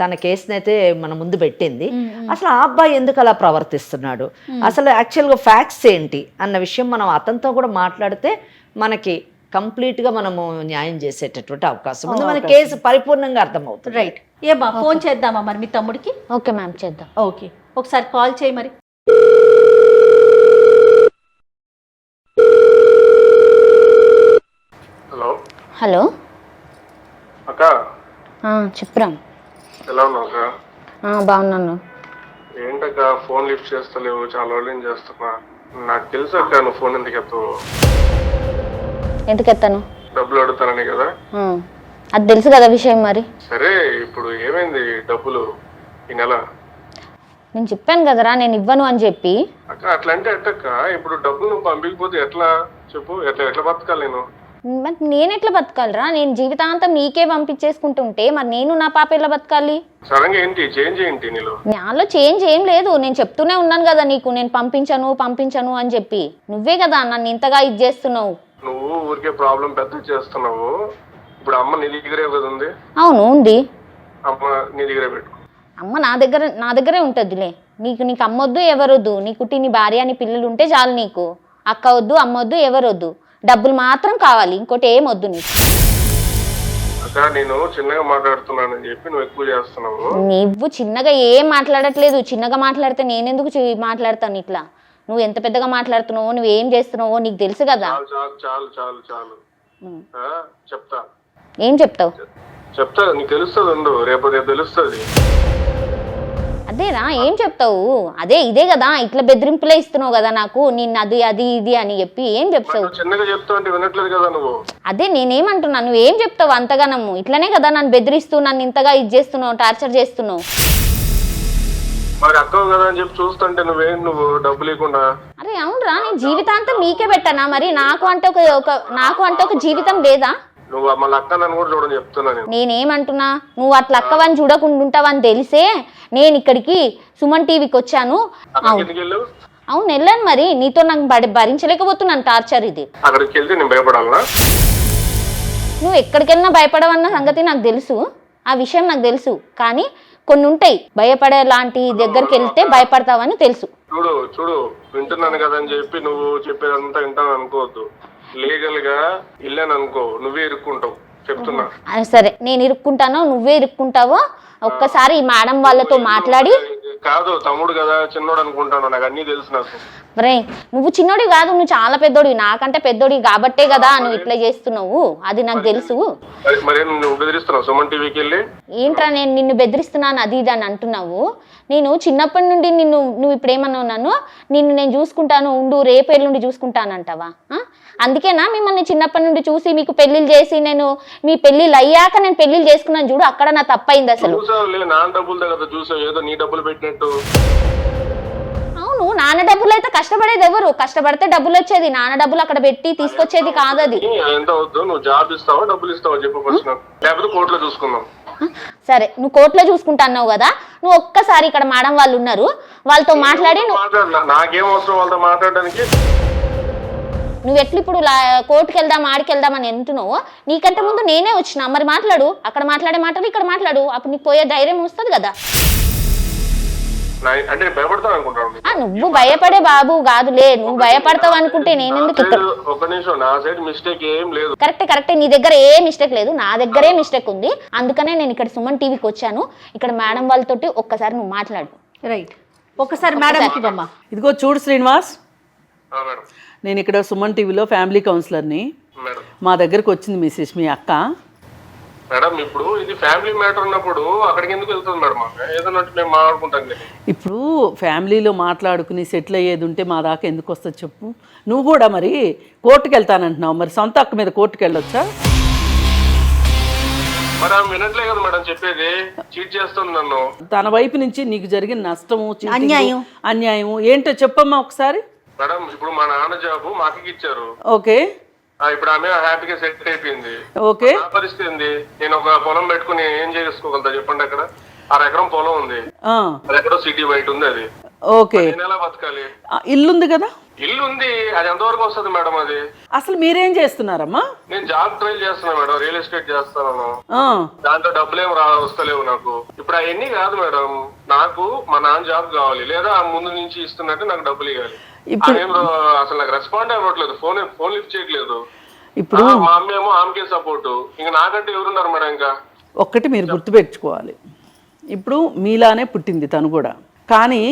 తన కేసునైతే మన ముందు పెట్టింది. అసలు ఆ అబ్బాయి ఎందుకు అలా ప్రవర్తిస్తున్నాడు, అసలు యాక్చువల్గా ఫ్యాక్ట్స్ ఏంటి అన్న విషయం మనం అతనితో కూడా మాట్లాడితే మనకి కంప్లీట్గా మనము న్యాయం చేసేటటువంటి అవకాశం ఉంది. మన కేసు పరిపూర్ణంగా అర్థమవుతుంది. రైట్. ఏమా ఫోన్ చేద్దామా మరి మీ తమ్ముడికి? ఓకే మ్యామ్, చేద్దాం. ఓకే, ఒకసారి కాల్ చేయి మరి. హలో హలో అక్క, చెప్పురా. ఎలా ఉన్నావు అక్క? బాగున్నాను. ఏంటక్క ఫోన్ లిఫ్ట్ చేస్తలేవు, చాలా రోజులు చేస్తున్నా. నాకు తెలుసు అక్క నువ్వు ఫోన్ ఎందుకు ఎత్తవు. ఎందుకు ఎత్తాను? డబ్బులు అడుగుతానని కదా. అది తెలుసు కదా విషయం. మరి సరే ఇప్పుడు ఏమైంది డబ్బులు ఈ నెల? నేను చెప్పాను కదరా నేను ఇవ్వను అని చెప్పి. అక్క అట్లా అంటే ఎట్టక్క, ఇప్పుడు డబ్బులు నువ్వు పంపించకపోతే ఎట్లా చెప్పు, ఎట్లా బతకాలి నేను? మరి నేను ఎట్లా బతకాలరా? నేను జీవితాంతం నీకే పంపించేసుకుంటుంటే మరి నేను నా పాప ఎట్లా బతకాలి? సడన్గా ఏంటి చేంజ్ ఏంటి నీలో? నాలో చేంజ్ ఏం లేదు. నేను చెప్తూనే ఉన్నాను కదా నీకు, నేను పంపించను అని చెప్పి. నువ్వే కదా నన్ను ఇంతగా ఇది చేస్తున్నావు. నువ్వు ఊరికే ప్రాబ్లం పెద్ద చేస్తున్నావు. ఇప్పుడు అమ్మ నీ దగ్గరే కదా ఉంది. అవును ఉంది. అమ్మ నీ దగ్గరే పెట్టుకో. అమ్మ నా దగ్గరే ఉంటుందిలే. నీకు అమ్మొద్దు ఎవరొద్దు, నీకు నీ భార్య అని పిల్లలు ఉంటే చాలు. నీకు అక్క వద్దు, అమ్మ వద్దు, ఎవరొద్దు, డబ్బులు మాత్రం కావాలి, ఇంకోటి ఏం వద్దు నీకు. అక్క నేను చిన్నగా మాట్లాడుతున్నానని చెప్పి నువ్వు ఎక్కువ చేస్తున్నావు. నువ్వు చిన్నగా ఏం మాట్లాడట్లేదు. చిన్నగా మాట్లాడితే నేనెందుకు మాట్లాడతాను ఇట్లా? నువ్వు ఎంత పెద్దగా మాట్లాడుతున్నావో, నువ్వు ఏం చేస్తున్నావో నీకు తెలుసు కదా. చాలు చెప్తా. ఏం చెప్తావు? చెప్తా, నీకు తెలుస్తుంది ఉండు, రేపు తెలుస్తుంది. అదేరా ఏం చెప్తావు? ఇదే కదా ఇట్లా బెదిరింపులే ఇస్తున్నావు కదా నాకు, నిన్ను అది ఇది అని చెప్పి ఏం చెప్తావు? చిన్నగా చెప్తావు అంటే వినట్లేదు కదా నువ్వు. అదే నేనేమంటున్నా, నువ్వు ఏం చెప్తావు అంతగానము? ఇట్లనే కదా నన్ను బెదిరిస్తూ నన్ను ఇంతగా ఇది చేస్తున్నావు, టార్చర్ చేస్తున్నావు. మరి అక్కవు కదా అని చెప్పి చూస్తుంటే నువ్వు డబ్బు లేకుండా. అరే అవునరా, నేను జీవితాంతం నీకే పెట్టానా? మరి నాకు అంటే ఒక జీవితం లేదా? నువ్వు మళ్ళీ అక్క నన్ను కూడా చూడని చెప్తున్నా. నేనేమంటున్నా, నువ్వు అట్లా అక్కవని చూడకుండా ఉంటావని తెలిసే నేను ఇక్కడికి సుమన్ టీవీకి వచ్చాను. అవును వెళ్ళాను. మరి నీతో నాకు భరించలేకపోతున్నాను టార్చర్ ఇది. అక్కడికి వెళ్తే నేను భయపడాలనా? నువ్వు ఎక్కడికి వెళ్ళినా భయపడవన్న సంగతి నాకు తెలుసు. ఆ విషయం నాకు తెలుసు. కానీ కొన్ని ఉంటాయి భయపడే లాంటి దగ్గరికి వెళ్తే భయపడతావని తెలుసు. చూడు వింటున్నాను కదా అని చెప్పి నువ్వు చెప్పేదంతా వింటాను అనుకోవద్దు. లీగల్ గా ఇల్లని అనుకో, నువ్వే ఇరుక్కుంటావు చెప్తున్నా. సరే, నేను ఇరుక్కుంటానో నువ్వే ఇరుక్కుంటావో ఒక్కసారి ఈ మేడం వాళ్ళతో మాట్లాడి. కాదు తమ్ముడు కదా, చిన్నోడు అనుకుంటాను, నాకు అన్ని తెలుసు. నాకు రే, నువ్వు చిన్నోడి కాదు, నువ్వు చాలా పెద్దోడివి, నాకంటే పెద్దోడి కాబట్టే కదా నువ్వు ఇట్లా చేస్తున్నావు, అది నాకు తెలుసు. మరి నువ్వు బెదిరిస్తున్నావు సుమన్ టీవీకి వెళ్ళి? ఏంట్రా నేను నిన్ను బెదిరిస్తున్నాను అది ఇది అని అంటున్నావు? నేను చిన్నప్పటి నుండి నువ్వు ఇప్పుడు ఏమన్నావు, నేను చూసుకుంటాను ఉండు, రేపు ఎల్లుండి చూసుకుంటానంటావా? అందుకేనా మిమ్మల్ని చిన్నప్పటి నుండి చూసి మీకు పెళ్లిళ్ళు చేసి నేను మీ పెళ్లిళ్ళు అయ్యాక నేను పెళ్లిళ్ళు చేసుకున్నాను చూడు, అక్కడ నా తప్పైంది అసలు. నా డబ్బులు కదా చూసావు, ఏదో నీ డబ్బులు పెట్టినట్టు. అవును, నాన్న డబ్బులు అయితే కష్టపడేది ఎవరు? కష్టపడితే డబ్బులు వచ్చేది, నాన్న డబ్బులు అక్కడ పెట్టి తీసుకొచ్చేది కాదు అది. ఎంత అవుతుందో, నువ్వు జాబ్ ఇస్తావా డబ్బులు ఇస్తావా చెప్పు ఫస్ట్, లేకపోతే కోర్టులో చూసుకుందాం. సరే, నువ్వు కోర్టులో చూసుకుంటా అన్నావు కదా, నువ్వు ఒక్కసారి ఇక్కడ మేడం వాళ్ళు ఉన్నారు, వాళ్ళతో మాట్లాడి నాకేం అవసరం వాళ్ళతో మాట్లాడడానికి? నువ్వు ఎట్లు ఇప్పుడు కోర్టుకి వెళ్దాం ఆడికి వెళ్దాం అని అంటున్నావు, నీకంటే ముందు నేనే వచ్చినా, మరి మాట్లాడు, అక్కడ మాట్లాడే మాటలు ఇక్కడ మాట్లాడు, అప్పుడు నీకు పోయే ధైర్యం వస్తుంది కదా. అంటే భయపడతావు అనుకుంటాను. నువ్వు భయపడే బాబు కాదులే, నువ్వు భయపడతావు అనుకుంటే నేను ఎందుకు ఇక్కడ. ఒక నిమిషం, నా సైడ్ మిస్టేక్ ఏం లేదు. కరెక్టే, నీ దగ్గర ఏ మిస్టేక్ లేదు, నా దగ్గరే మిస్టేక్ ఉంది. అందుకనే నేను ఇక్కడ సుమన్ టీవీకి వచ్చాను. ఇక్కడ మేడం వాళ్ళతోటి ఒక్కసారి నువ్వు మాట్లాడు. రైట్, ఒక్కసారి మేడం. ఇదిగో చూడు శ్రీనివాస్, మేడం నేను ఇక్కడ సుమన్ టీవీలో ఫ్యామిలీ కౌన్సిలర్ని. మా దగ్గరకు వచ్చింది మిస్సెస్ మీ అక్క. మేడం ఇప్పుడు ఇది ఫ్యామిలీ మ్యాటర్ ఉన్నప్పుడు అక్కడికి ఎందుకు వెళ్తుంది మేడం? ఏదన్నా మేము మాట్లాడుకుంటాం. ఇప్పుడు ఫ్యామిలీలో మాట్లాడుకుని సెటిల్ అయ్యేది ఉంటే మా దాకా ఎందుకు వస్తుంది చెప్పు? నువ్వు కూడా మరి కోర్టుకు వెళ్తానంటున్నావు, మరి సొంత అక్క మీద కోర్టుకు వెళ్ళొచ్చా? మరి ఆమె వినట్లే కదా మేడం చెప్పేది, చీట్ చేస్తుంది నన్ను. తన వైపు నుంచి నీకు జరిగిన నష్టము, అన్యాయం ఏంటో చెప్పమ్మా ఒకసారి. మేడం ఇప్పుడు మా నాన్న జాబు మా అక్కకి ఇచ్చారు. ఓకే, ఇప్పుడు ఆమె హ్యాపీగా సెటిల్ అయిపోయింది. ఓకే, పరిస్థితి ఏంది? నేను ఒక పొలం పెట్టుకుని ఏం చేసుకోగలుగుతా చెప్పండి? అక్కడ 6 ఎకరం పొలం ఉంది, అది ఎక్కడో సిటీ బయట ఉంది. అది ఓకే, నేను ఎలా బతకాలి? ఇల్లుంది కదా? ఇల్లు ఉంది, అది ఎంతవరకు వస్తుంది మేడం? అది అసలు మీరేం చేస్తున్నారమ్మా? నేను జాబ్ ట్రైల్ చేస్తున్నా మేడం, రియల్ ఎస్టేట్ చేస్తాను. దాంట్లో డబ్బులేం వస్తలేవు నాకు. ఇప్పుడు అవన్నీ కాదు మేడం, నాకు మా నాన్న జాబ్ కావాలి, లేదా ముందు నుంచి ఇస్తున్నట్టు నాకు డబ్బులు ఇవ్వాలి. అసలు నాకు రెస్పాండ్ అవ్వట్లేదు, ఫోన్ లిఫ్ట్ చేయట్లేదు. ఇప్పుడు మా అమ్మ ఏమో ఆమెకే సపోర్ట్, ఇంకా నాకంటే ఎవరున్నారు మేడం? ఇంకా ఒక్కటి మీరు గుర్తుపెట్టుకోవాలి, ఇప్పుడు మీలానే పుట్టింది తను కూడా, కానీ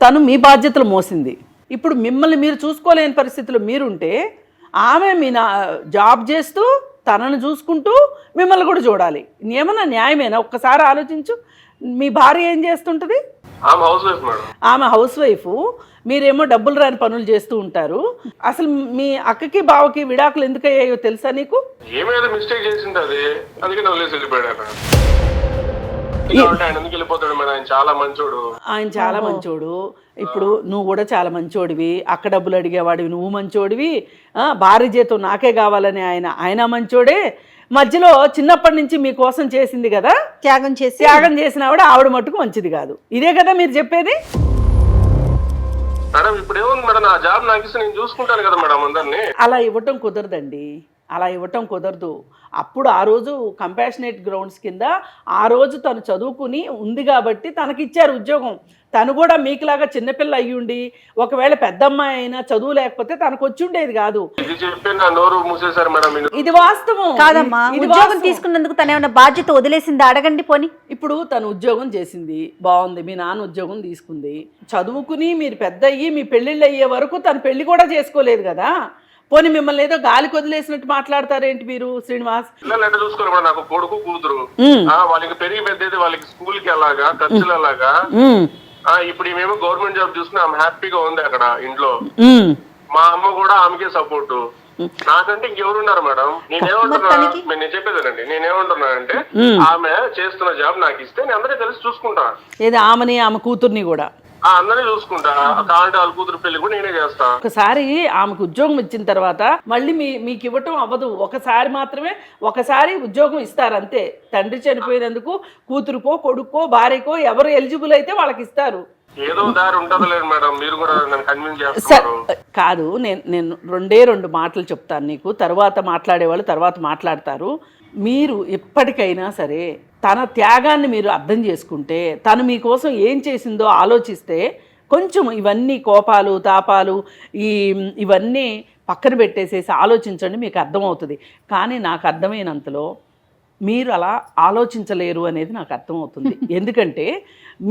తను మీ బాధ్యతలు మోసింది. ఇప్పుడు మిమ్మల్ని మీరు చూసుకోలేని పరిస్థితిలో మీరుంటే ఆమె జాబ్ చేస్తూ తనను చూసుకుంటూ మిమ్మల్ని కూడా చూడాలి. ఏమన్నా న్యాయమేనా? ఒక్కసారి ఆలోచించు. మీ భార్య ఏం చేస్తుంటుంది? ఆమె హౌస్ వైఫ్, మీరేమో డబ్బులు రాని పనులు చేస్తూ ఉంటారు. అసలు మీ అక్కకి బావకి విడాకులు ఎందుకు అయ్యాయో తెలుసా నీకు? ఏమైనా మిస్టేక్ చేసింది, అందుకే వదిలేసి వెళ్ళిపోయాడు. ఆయన చాలా మంచోడు. ఇప్పుడు నువ్వు కూడా చాలా మంచోడివి, అక్క డబ్బులు అడిగేవాడివి, నువ్వు మంచోడివి. భార్య జీతం నాకే కావాలని ఆయన మంచోడే. మధ్యలో చిన్నప్పటి నుంచి మీకోసం చేసింది కదా, త్యాగం చేసిన ఆవిడ మట్టుకు మంచిది కాదు. ఇదే కదా మీరు చెప్పేది? మేడం ఇప్పుడు ఏముంది మేడం, నా జాబ్ నాకు ఇస్తే నేను చూసుకుంటాను కదా మేడం అందరినీ. అలా ఇవ్వటం కుదరదండి, అలా ఇవ్వటం కుదరదు. అప్పుడు ఆ రోజు కంపాషనేట్ గ్రౌండ్స్ కింద ఆ రోజు తను చదువుకుని ఉంది కాబట్టి తనకిచ్చారు ఉద్యోగం. తను కూడా మీకులాగా చిన్నపిల్ల అయ్యి ఉండి ఒకవేళ పెద్దమ్మాయి అయినా చదువు లేకపోతే తనకు వచ్చి ఉండేది కాదు. ఇది వాస్తవం కాదమ్మా. ఉద్యోగం తీసుకున్నందుకు తను ఏమైనా బాధ్యత వదిలేసింది అడగండి పోని. ఇప్పుడు తను ఉద్యోగం చేసింది, బాగుంది. మీ నాన్న ఉద్యోగం తీసుకుంది, చదువుకుని మీరు పెద్ద అయ్యి మీ పెళ్ళిళ్ళు అయ్యే వరకు తను పెళ్లి కూడా చేసుకోలేదు కదా. పోనీ మిమ్మల్ని ఏదో గాలికి వదిలేసినట్టు మాట్లాడతారేంటి మీరు శ్రీనివాస్? పిల్లలు చూసుకోరు, నాకు కొడుకు కూతురు, వాళ్ళకి పెరిగి పెద్దది, వాళ్ళకి స్కూల్ కి అలాగా ఖర్చులు అలాగా. ఇప్పుడు ఈమెమో గవర్నమెంట్ జాబ్ చూసుకుని ఆమె హ్యాపీగా ఉంది అక్కడ ఇంట్లో. మా అమ్మ కూడా ఆమెకే సపోర్టు. నాకంటే ఇంకెవరున్నారు మేడం? నేను చెప్పేదేనండి, నేనేమంటున్నానంటే ఆమె చేస్తున్న జాబ్ నాకు ఇస్తే నేను అందరికీ తెలిసి చూసుకుంటా. ఏది ఆమెని, ఆమె కూతుర్ని కూడా అందరినీ చూసుకుంటా. కావాలంటే వాళ్ళ కూతురు పెళ్లి కూడా నేనే చేస్తా. ఒకసారి ఆమెకు ఉద్యోగం ఇచ్చిన తర్వాత మళ్ళీ మీకు ఇవ్వటం అవ్వదు. ఒకసారి మాత్రమే, ఒకసారి ఉద్యోగం ఇస్తారు అంతే. తండ్రి చనిపోయినందుకు కూతురుకో కొడుకో భార్యకో ఎవరు ఎలిజిబుల్ అయితే వాళ్ళకి ఇస్తారు. ఏదో దారి ఉంటలేదు మేడం, మీరు కూడా నన్ను కన్విన్స్ చేస్తారు. కాదు, నేను రెండు మాటలు చెప్తాను నీకు, తర్వాత మాట్లాడేవాళ్ళు తర్వాత మాట్లాడతారు. మీరు ఎప్పటికైనా సరే తన త్యాగాన్ని మీరు అర్థం చేసుకుంటే, తను మీకోసం ఏం చేసిందో ఆలోచిస్తే కొంచెం ఇవన్నీ కోపాలు తాపాలు ఇవన్నీ పక్కన పెట్టేసేసి ఆలోచించండి, మీకు అర్థమవుతుంది. కానీ నాకు అర్థమైనంతలో మీరు అలా ఆలోచించలేరు అనేది నాకు అర్థమవుతుంది. ఎందుకంటే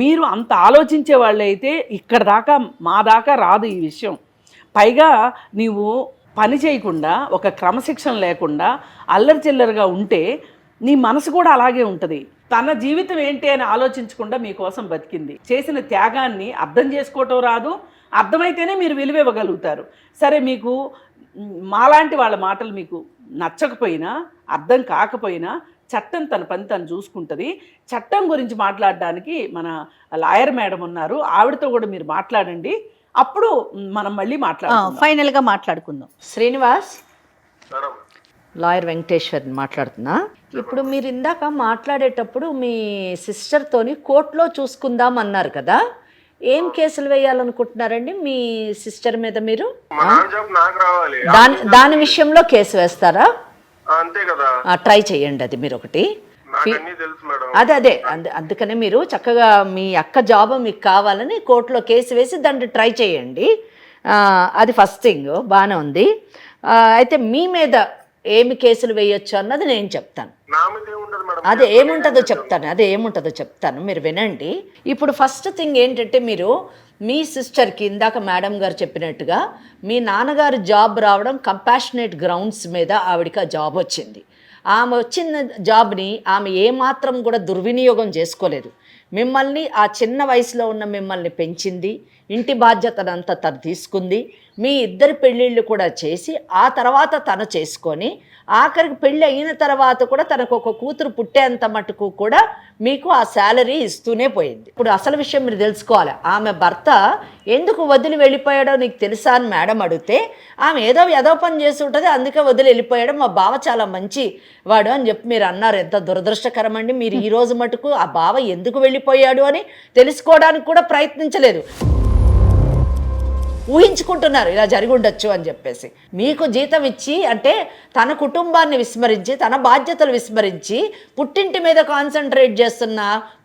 మీరు అంత ఆలోచించే వాళ్ళైతే ఇక్కడ దాకా మా దాకా రాదు ఈ విషయం. పైగా నీవు పని చేయకుండా, ఒక క్రమశిక్షణ లేకుండా అల్లరి చిల్లరగా ఉంటే నీ మనసు కూడా అలాగే ఉంటుంది. తన జీవితం ఏంటి అని ఆలోచించకుండా మీకోసం బతికింది. చేసిన త్యాగాన్ని అర్థం చేసుకోవటం రాదు, అర్థమైతేనే మీరు విలువ ఇవ్వగలుగుతారు. సరే, మీకు మాలాంటి వాళ్ళ మాటలు మీకు నచ్చకపోయినా, అర్థం కాకపోయినా చట్టం తన పని తను చూసుకుంటుంది. చట్టం గురించి మాట్లాడడానికి మన లాయర్ మేడం ఉన్నారు, ఆవిడతో కూడా మీరు మాట్లాడండి. అప్పుడు మనం మళ్ళీ ఫైనల్గా మాట్లాడుకుందాం. శ్రీనివాస్, మేడం లాయర్ వెంకటేశ్వర్ మాట్లాడుతున్నా. ఇప్పుడు మీరు ఇందాక మాట్లాడేటప్పుడు మీ సిస్టర్తోని కోర్టులో చూసుకుందాం అన్నారు కదా, ఏం కేసులు వేయాలనుకుంటున్నారండి మీ సిస్టర్ మీద మీరు? మా నాన్న జాబ్ నాకు రావాలి, దాని విషయంలో కేసు వేస్తారా? అంతే కదా. ట్రై చేయండి, అది మీరు ఒకటి. నాకన్నీ తెలుసు మేడం. అదే అందుకనే మీరు చక్కగా మీ అక్క జాబ్ మీకు కావాలని కోర్టులో కేసు వేసి దాన్ని ట్రై చేయండి. అది ఫస్ట్ థింగ్, బాగానే ఉంది. అయితే మీ మీద ఏమి కేసులు వేయొచ్చు అన్నది నేను చెప్తాను. నా మీద ఏముంటది మేడం? అదే ఏముంటుందో చెప్తాను, మీరు వినండి. ఇప్పుడు ఫస్ట్ థింగ్ ఏంటంటే, మీరు మీ సిస్టర్కి ఇందాక మేడం గారు చెప్పినట్టుగా మీ నాన్నగారు జాబ్ రావడం కంపాషనేట్ గ్రౌండ్స్ మీద ఆవిడకి ఆ జాబ్ వచ్చింది. ఆమె వచ్చిన జాబ్ని ఆమె ఏమాత్రం కూడా దుర్వినియోగం చేసుకోలేదు. మిమ్మల్ని, ఆ చిన్న వయసులో ఉన్న మిమ్మల్ని పెంచింది, ఇంటి బాధ్యతనంతా తను తీసుకుంది. మీ ఇద్దరి పెళ్ళిళ్ళు కూడా చేసి ఆ తర్వాత తను చేసుకొని, ఆఖరికి పెళ్ళి అయిన తర్వాత కూడా తనకు ఒక కూతురు పుట్టేంత మటుకు కూడా మీకు ఆ శాలరీ ఇస్తూనే పోయింది. ఇప్పుడు అసలు విషయం మీరు తెలుసుకోవాలి. ఆమె భర్త ఎందుకు వదిలి వెళ్ళిపోయాడో నీకు తెలుసా అని మేడం అడిగితే, ఆమె ఏదో పని చేసి ఉంటుంది, అందుకే వదిలి వెళ్ళిపోయాడు, మా బావ చాలా మంచి వాడు అని చెప్పి మీరు అన్నారు. ఎంత దురదృష్టకరం అండి. మీరు ఈ రోజు మటుకు ఆ బావ ఎందుకు వెళ్ళిపోయాడు అని తెలుసుకోవడానికి కూడా ప్రయత్నించలేదు. ఊహించుకుంటున్నారు ఇలా జరిగి ఉండొచ్చు అని చెప్పేసి. మీకు జీతం ఇచ్చి, అంటే తన కుటుంబాన్ని విస్మరించి, తన బాధ్యతలు విస్మరించి పుట్టింటి మీద కాన్సన్ట్రేట్ చేస్తున్న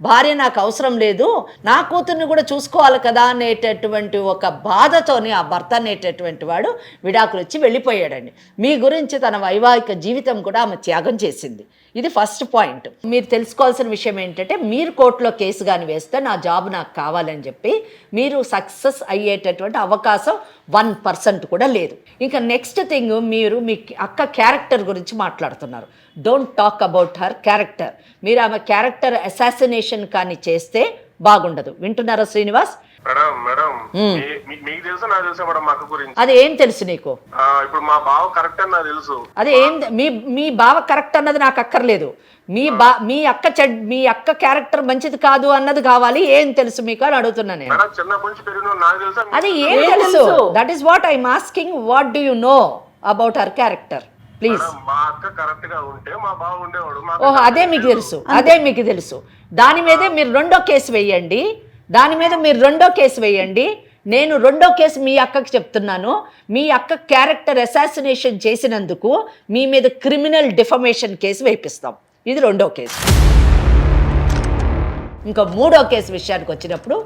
భార్య నాకు అవసరం లేదు, నా కూతుర్ని కూడా చూసుకోవాలి కదా అనేటటువంటి ఒక బాధతోని ఆ భర్త అనేటటువంటి వాడు విడాకులు ఇచ్చి వెళ్ళిపోయాడండి. మీ గురించి తన వైవాహిక జీవితం కూడా ఆమె త్యాగం చేసింది. ఇది ఫస్ట్ పాయింట్. మీరు తెలుసుకోవాల్సిన విషయం ఏంటంటే, మీరు కోర్టులో కేసు కానీ వేస్తే నా జాబ్ నాకు కావాలని చెప్పి మీరు సక్సెస్ అయ్యేటటువంటి అవకాశం 1% కూడా లేదు. ఇంకా నెక్స్ట్ థింగ్, మీరు మీ అక్క క్యారెక్టర్ గురించి మాట్లాడుతున్నారు. Don't talk about her character. మీరు ఆమె క్యారెక్టర్ అసాసినేషన్ కానీ చేస్తే బాగుండదు. వింటున్నారా శ్రీనివాస్? మేడం మీకు తెలుసా నాకు తెలుసా మేడం మా అక్క గురించి? అది ఏం తెలుసు నీకు? ఇప్పుడు మా బావ కరెక్ట్ అని నాకు తెలుసు. అదే ఏం మీ బావ కరెక్ట్ అన్నది నాకు అక్కర్లేదు. మీ అక్క క్యారెక్టర్ మంచిది కాదు అన్నది కావాలి. ఏం తెలుసు మీకు అని అడుగుతున్నా నేను. చిన్నప్పటి నుంచి పెరిగిన నాకు తెలుసా? అది ఏం తెలుసు? That is what I'm asking. What do you know about her character please? మా అక్క కరెక్ట్ గా ఉంటే మా బావ ఉండేవాడు. ఓహో, అదే మీకు తెలుసు. దాని మీదే మీరు రెండో కేసు వేయండి. నేను రెండో కేసు మీ అక్కకి చెప్తున్నాను. మీ అక్క క్యారెక్టర్ అసాసినేషన్ చేసినందుకు మీ మీద క్రిమినల్ డిఫమేషన్ కేసు వేయిస్తాం. ఇది రెండో కేసు. ఇంకా మూడో కేసు విషయానికి వచ్చినప్పుడు,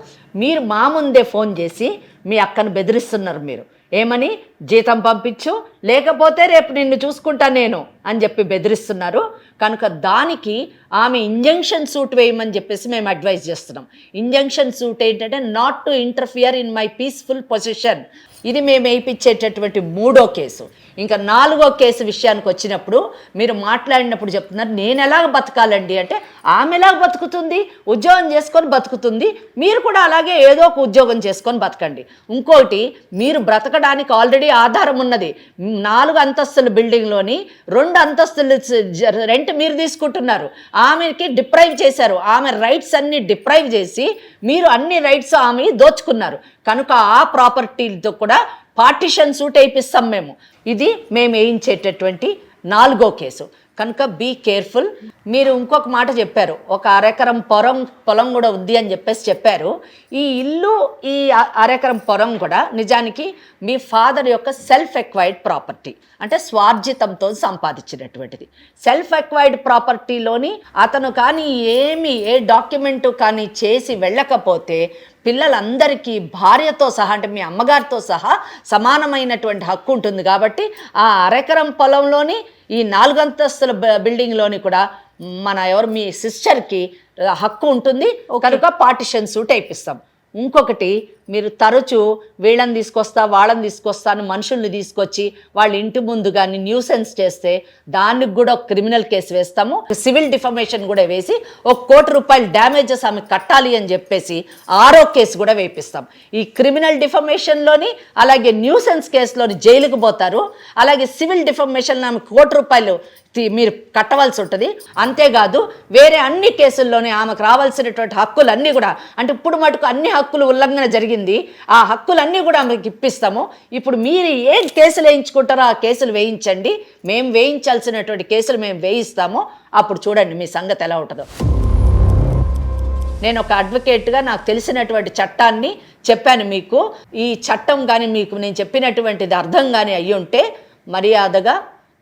మీరు మా ముందే ఫోన్ చేసి మీ అక్కను బెదిరిస్తున్నారు. మీరు ఏమని? జీతం పంపించు, లేకపోతే రేపు నిన్ను చూసుకుంటా నేను అని చెప్పి బెదిరిస్తున్నారు. కనుక దానికి ఆమె ఇంజంక్షన్ సూట్ వేయమని చెప్పేసి మేము అడ్వైజ్ చేస్తున్నాం. ఇంజంక్షన్ సూట్ ఏంటంటే, not to interfere in my peaceful position. ఇది మేము వేయించేటటువంటి మూడో కేసు. ఇంకా నాలుగో కేసు విషయానికి వచ్చినప్పుడు, మీరు మాట్లాడినప్పుడు చెప్తున్నారు నేను ఎలాగ బతకాలండి అంటే, ఆమె ఎలాగ బతుకుతుంది? ఉద్యోగం చేసుకొని బతుకుతుంది. మీరు కూడా అలాగే ఏదో ఒక ఉద్యోగం చేసుకొని బతకండి. ఇంకోటి, మీరు బ్రతకడానికి ఆల్రెడీ ఆధారం ఉన్నది. 4 అంతస్తుల బిల్డింగ్లోని 2 అంతస్తులు రెంట్ మీరు తీసుకుంటున్నారు. ఆమెకి డిప్రైవ్ చేశారు. ఆమె రైట్స్ అన్ని డిప్రైవ్ చేసి మీరు అన్ని రైట్స్ ఆమె దోచుకున్నారు. కనుక ఆ ప్రాపర్టీలతో కూడా పార్టిషన్ సూట్ వేయిస్తాం మేము. ఇది మేము వేయించేటటువంటి నాలుగో కేసు. కనుక బీ కేర్ఫుల్. మీరు ఇంకొక మాట చెప్పారు, ఒక అరెకరం పొలం కూడా ఉంది అని చెప్పారు. ఈ ఇల్లు, ఈ అరెకరం పొలం కూడా నిజానికి మీ ఫాదర్ యొక్క సెల్ఫ్ ఎక్వైర్డ్ ప్రాపర్టీ, అంటే స్వార్జితంతో సంపాదించినటువంటిది. సెల్ఫ్ ఎక్వైర్డ్ ప్రాపర్టీలోని అతను కానీ ఏ డాక్యుమెంటు కానీ చేసి వెళ్ళకపోతే పిల్లలందరికీ భార్యతో సహా, అంటే మీ అమ్మగారితో సహా సమానమైనటువంటి హక్కు ఉంటుంది. కాబట్టి ఆ అరెకరం పొలంలోని ఈ 4 అంతస్తుల బిల్డింగ్లోని కూడా మీ సిస్టర్కి హక్కు ఉంటుంది. కనుక పార్టిషన్ సూట్ వేయిస్తాం. ఇంకొకటి, మీరు తరచూ వీళ్ళని తీసుకొస్తా వాళ్ళని తీసుకొస్తా అని మనుషుల్ని తీసుకొచ్చి వాళ్ళ ఇంటి ముందు కానీ న్యూసెన్స్ చేస్తే దానికి కూడా ఒక క్రిమినల్ కేసు వేస్తాము. సివిల్ డిఫమేషన్ కూడా వేసి ₹1 కోటి డ్యామేజెస్ ఆమె కట్టాలి అని చెప్పేసి 6వ కేసు కూడా వేపిస్తాం. ఈ క్రిమినల్ డిఫమేషన్లోని అలాగే న్యూసెన్స్ కేసులోని జైలుకు పోతారు. అలాగే సివిల్ డిఫమేషన్లో ఆమె ₹1 కోటి మీరు కట్టవలసి ఉంటుంది. అంతేకాదు వేరే అన్ని కేసుల్లోనే ఆమెకు రావాల్సినటువంటి హక్కులన్నీ కూడా, అంటే ఇప్పుడు మటుకు అన్ని హక్కులు ఉల్లంఘన జరిగింది, ఆ హక్కులన్నీ కూడా ఆమెకి ఇప్పిస్తాము. ఇప్పుడు మీరు ఏ కేసులు వేయించుకుంటారో ఆ కేసులు వేయించండి, మేము వేయించాల్సినటువంటి కేసులు మేము వేయిస్తాము. అప్పుడు చూడండి మీ సంగతి ఎలా ఉంటుందో. నేను ఒక అడ్వకేట్గా నాకు తెలిసినటువంటి చట్టాన్ని చెప్పాను మీకు. ఈ చట్టం కానీ మీకు నేను చెప్పినటువంటిది అర్థం కానీ అయ్యి ఉంటే మర్యాదగా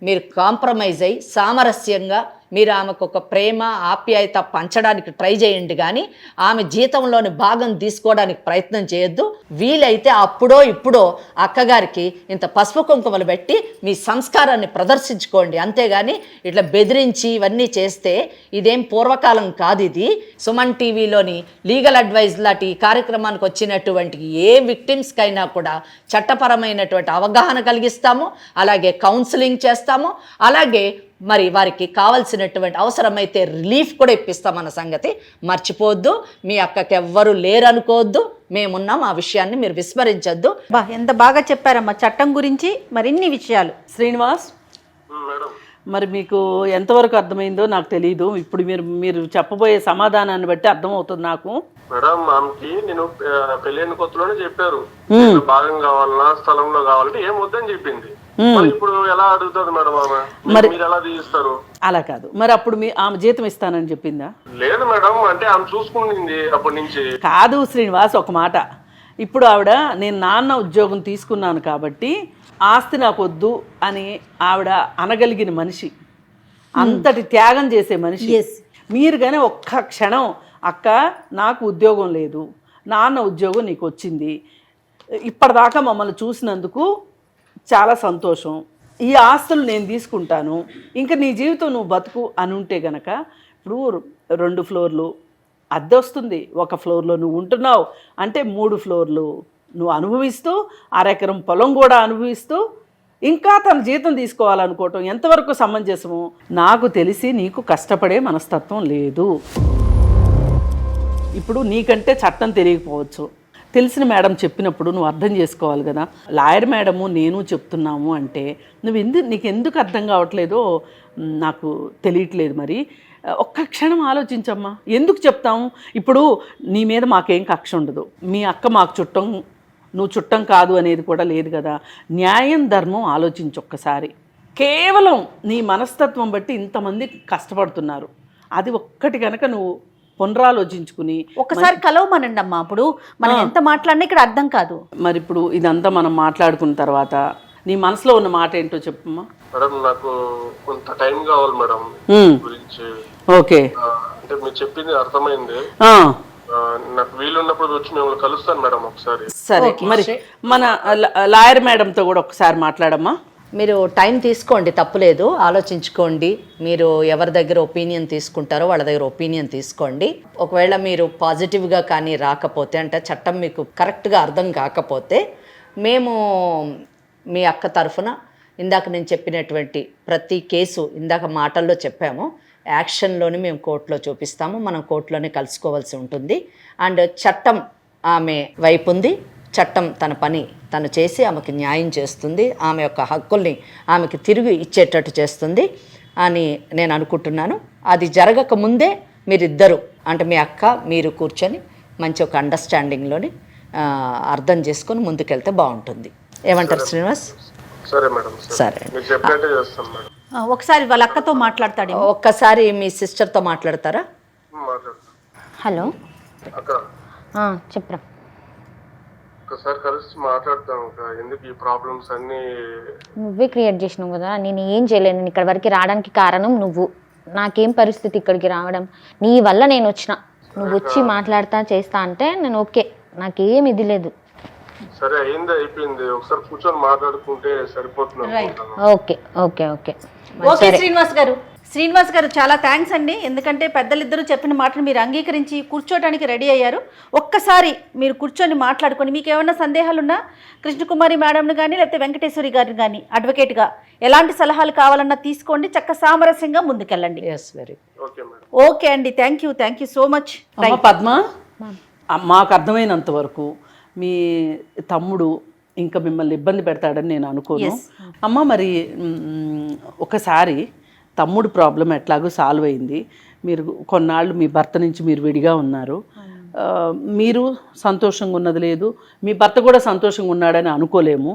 మీరు కాంప్రమైజ్ అయ్యి సామరస్యంగా మీరు ఆమెకు ఒక ప్రేమ ఆప్యాయత పంచడానికి ట్రై చేయండి, కానీ ఆమె జీతంలోని భాగం తీసుకోవడానికి ప్రయత్నం చేయొద్దు. వీలైతే అప్పుడో ఇప్పుడో అక్కగారికి ఇంత పసుపు కుంకుమలు పెట్టి మీ సంస్కారాన్ని ప్రదర్శించుకోండి. అంతేగాని ఇట్లా బెదిరించి ఇవన్నీ చేస్తే ఇదేం పూర్వకాలం కాదు. ఇది సుమన్ టీవీలోని లీగల్ అడ్వైజ్ లాంటి కార్యక్రమానికి వచ్చినటువంటి ఏ విక్టిమ్స్కైనా కూడా చట్టపరమైనటువంటి అవగాహన కలిగిస్తాము, అలాగే కౌన్సిలింగ్ చేస్తాము, అలాగే మరి వారికి కావాల్సినటువంటి అవసరమైతే రిలీఫ్ కూడా ఇప్పిస్తామన్న సంగతి మర్చిపోవద్దు. మీ అక్కకి ఎవ్వరూ లేరనుకోవద్దు, మేమున్నాం. ఆ విషయాన్ని మీరు విస్మరించొద్దు. ఎంత బాగా చెప్పారమ్మా చట్టం గురించి మరిన్ని విషయాలు. శ్రీనివాస్, మరి మీకు ఎంతవరకు అర్థమైందో నాకు తెలియదు. ఇప్పుడు మీరు చెప్పబోయే సమాధానాన్ని బట్టి అర్థమవుతుంది నాకు. మేడం, ఆమెకి నేను పెళ్ళైన కొత్తలోనే చెప్పారు భాగం కావాలన్నా స్థలంలో కావాలంటే ఏం వద్దని చెప్పింది. ఇప్పుడు ఎలా అడుగుతుంది మేడం ఆమె? మరి మీరు ఎలా తీస్తారు? అలా కాదు, మరి అప్పుడు ఆమె జీతం ఇస్తానని చెప్పిందా? లేదు మేడం, అంటే ఆమె చూసుకుంది అప్పటి నుంచి. కాదు శ్రీనివాస్, ఒక మాట. ఇప్పుడు ఆవిడ నేను నాన్న ఉద్యోగం తీసుకున్నాను కాబట్టి ఆస్తి నాకు వద్దు అని ఆవిడ అనగలిగిన మనిషి, అంతటి త్యాగం చేసే మనిషి. మీరు కానీ ఒక్క క్షణం అక్క నాకు ఉద్యోగం లేదు, నాన్న ఉద్యోగం నీకు వచ్చింది, ఇప్పటిదాకా మమ్మల్ని చూసినందుకు చాలా సంతోషం, ఈ ఆస్తులు నేను తీసుకుంటాను, ఇంకా నీ జీవితం నువ్వు బతుకు అని ఉంటే గనక, ఇప్పుడు 2 ఫ్లోర్లు అద్దె వస్తుంది, 1 ఫ్లోర్లో నువ్వు ఉంటున్నావు అంటే 3 ఫ్లోర్లు నువ్వు అనుభవిస్తూ, అరెకరం పొలం కూడా అనుభవిస్తూ ఇంకా తన జీతం తీసుకోవాలనుకోవటం ఎంతవరకు సమంజసము? నాకు తెలిసి నీకు కష్టపడే మనస్తత్వం లేదు. ఇప్పుడు నీకంటే చట్టం తెలియకపోవచ్చు, తెలిసిన మేడం చెప్పినప్పుడు నువ్వు అర్థం చేసుకోవాలి కదా. లాయర్ మేడము నేను చెప్తున్నాము అంటే నీకు ఎందుకు అర్థం కావట్లేదో నాకు తెలియట్లేదు. మరి ఒక్క క్షణం ఆలోచించమ్మా, ఎందుకు చెప్తాము? ఇప్పుడు నీ మీద మాకేం కక్ష ఉండదు, మీ అక్క మాకు చుట్టం, నువ్వు చుట్టం కాదు అనేది కూడా లేదు కదా. న్యాయం ధర్మం ఆలోచించు ఒక్కసారి. కేవలం నీ మనస్తత్వం బట్టి ఇంతమంది కష్టపడుతున్నారు, అది ఒక్కటి కనుక నువ్వు పునరాలోచించుకుని ఒకసారి కలవమనండి అమ్మా. అప్పుడు మనం ఎంత మాట్లాడినా ఇక్కడ అర్థం కాదు. మరి ఇప్పుడు ఇదంతా మనం మాట్లాడుకున్న తర్వాత నీ మనసులో ఉన్న మాట ఏంటో చెప్పమ్మా. మేడం, నాకు కొంత టైం కావాలి మేడం గురించి. ఓకే, అంటే మీరు చెప్పింది అర్థమైంది. నాకు వీలున్నప్పుడు వచ్చి మిమ్మల్ని కలుస్తాను మేడం ఒకసారి. సరే, మరి మన లాయర్ మేడంతో కూడా ఒకసారి మాట్లాడమ్మా. మీరు టైం తీసుకోండి, తప్పులేదు, ఆలోచించుకోండి. మీరు ఎవరి దగ్గర ఒపీనియన్ తీసుకుంటారో వాళ్ళ దగ్గర ఒపీనియన్ తీసుకోండి. ఒకవేళ మీరు పాజిటివ్గా కానీ రాకపోతే, అంటే చట్టం మీకు కరెక్ట్గా అర్థం కాకపోతే, మేము మీ అక్క తరఫున ఇందాక నేను చెప్పినటువంటి ప్రతి కేసు ఇందాక మాటల్లో చెప్పాము, యాక్షన్లోని మేము కోర్టులో చూపిస్తాము. మనం కోర్టులోనే కలుసుకోవాల్సి ఉంటుంది. అండ్ చట్టం ఆమె వైపు ఉంది, చట్టం తన పని తను చేసి ఆమెకి న్యాయం చేస్తుంది, ఆమె యొక్క హక్కుల్ని ఆమెకి తిరిగి ఇచ్చేటట్టు చేస్తుంది అని నేను అనుకుంటున్నాను. అది జరగక ముందే మీరిద్దరు, అంటే మీ అక్క మీరు కూర్చొని మంచి ఒక అండర్స్టాండింగ్లోని అర్థం చేసుకొని ముందుకెళ్తే బాగుంటుంది. ఏమంటారు శ్రీనివాస్? సరే మేడం, సరే, మీరు చెప్పినట్టే చేస్తాం మేడం. ఒకసారి వాళ్ళ అక్కతో మాట్లాడతాడు. ఒక్కసారి మీ సిస్టర్తో మాట్లాడతారా? మాట్లాడతాను. హలో అక్క చెప్పరా. ఒకసారి కలిసి మాట్లాడతాం అక్క. ఎందుకు ఈ ప్రాబ్లమ్స్ అన్ని నువ్వే క్రియేట్ చేసినావు కదా, నేను ఏం చేయలేను. నేను ఇక్కడ వరకు రావడానికి కారణం నువ్వు. నాకేం పరిస్థితి ఇక్కడికి రావడం, నీ వల్ల నేను వచ్చిన. నువ్వు వచ్చి మాట్లాడతా చేస్తా అంటే నేను ఓకే, నాకేం ఇది లేదు. సరే అయింది అయిపోయింది, ఒకసారి కూర్చొని మాట్లాడుకుంటే సరిపోతుంది అనుకుంటున్నాను. Okay okay okay okay Srinivas గారు చాలా థ్యాంక్స్ అండి. ఎందుకంటే పెద్దలిద్దరూ చెప్పిన మాటను మీరు అంగీకరించి కూర్చోడానికి రెడీ అయ్యారు. ఒక్కసారి మీరు కూర్చొని మాట్లాడుకొని మీకు ఏమైనా సందేహాలున్నా కృష్ణకుమారి మేడంను కానీ లేకపోతే వెంకటేశ్వరి గారిని కానీ అడ్వకేట్గా ఎలాంటి సలహాలు కావాలన్నా తీసుకోండి, చక్క సామరస్యంగా ముందుకెళ్ళండి. Okay madam. ఓకే అండి, thank you so much. Padma, మాకు అర్థమైనంత వరకు మీ తమ్ముడు ఇంకా మిమ్మల్ని ఇబ్బంది పెడతాడని నేను అనుకోను. అమ్మ మరి ఒకసారి తమ్ముడు ప్రాబ్లం ఎట్లాగో సాల్వ్ అయింది, మీరు కొన్నాళ్ళు మీ భర్త నుంచి మీరు విడిగా ఉన్నారు, మీరు సంతోషంగా ఉన్నది లేదు, మీ భర్త కూడా సంతోషంగా ఉన్నాడని అనుకోలేము.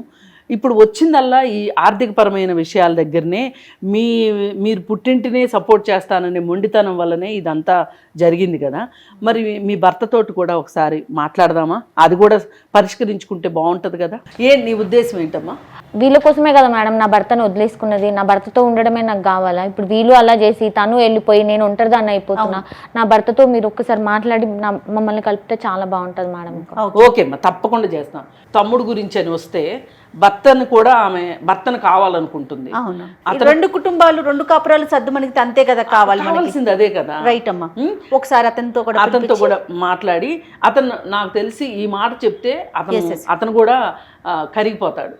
ఇప్పుడు వచ్చిందల్లా ఈ ఆర్థికపరమైన విషయాల దగ్గరనే మీరు పుట్టింటినే సపోర్ట్ చేస్తాననే మొండితనం వల్లనే ఇదంతా జరిగింది కదా. మరి మీ భర్తతోటి కూడా ఒకసారి మాట్లాడదామా? అది కూడా పరిష్కరించుకుంటే బాగుంటుంది కదా. నీ ఉద్దేశం ఏంటమ్మా? వీళ్ళ కోసమే కదా మేడం నా భర్తను వదిలేసుకున్నది. నా భర్తతో ఉండడమే నాకు కావాలా? ఇప్పుడు వీళ్ళు అలా చేసి తను వెళ్ళిపోయి నేను ఒంటరిదాన్ని అయిపోతున్నా. నా భర్తతో మీరు ఒక్కసారి మాట్లాడి మమ్మల్ని కలిపితే చాలా బాగుంటుంది మేడం. ఓకే అమ్మా, తప్పకుండా చేస్తాం. తమ్ముడు గురించి అని వస్తే భర్తను కూడా ఆమె భర్తను కావాలనుకుంటుంది. రెండు కుటుంబాలు రెండు కాపురాలు సర్దుమణిగితే అంతే కదా కావాల్సింది, అదే కదా. రైట్ అమ్మా. ఒకసారి అతనితో కూడా మాట్లాడి, అతను నాకు తెలిసి ఈ మాట చెప్తే అతను కూడా కరిగిపోతాడు.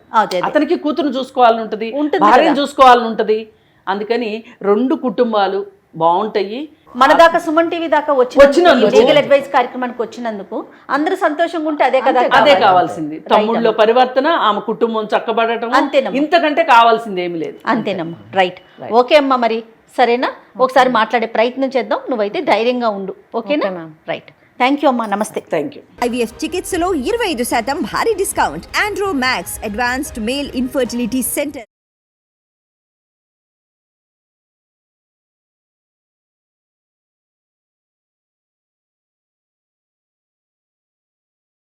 అతనికి కూతురు చూసుకోవాలని ఉంటుంది, భార్యను చూసుకోవాలని ఉంటుంది. అందుకని రెండు కుటుంబాలు బాగుంటాయి. మన దాకా సుమన్ టీవీ దాకా వచ్చినందుకు లీగల్ అడ్వైస్ కార్యక్రమానికి వచ్చినందుకు అందరూ సంతోషంగా ఉంటే అదే కదా, అదే కావాల్సింది. తమ్ముళ్ళలో పరివర్తన, ఆమె కుటుంబం చక్కబడటం, అంతేనమ్మా. ఇంతకంటే కావాల్సింది ఏమి లేదు. అంతేనమ్మా. రైట్. ఓకే అమ్మా, మరి సరేనా? ఒకసారి మాట్లాడే ప్రయత్నం చేద్దాం. నువ్వైతే ధైర్యంగా ఉండు. ఓకేనా? రైట్. థ్యాంక్ యూ అమ్మా. నమస్తే. Thank you. IVF చికిత్సలో 25% భారీ discount. Andro max advanced male infertility centre.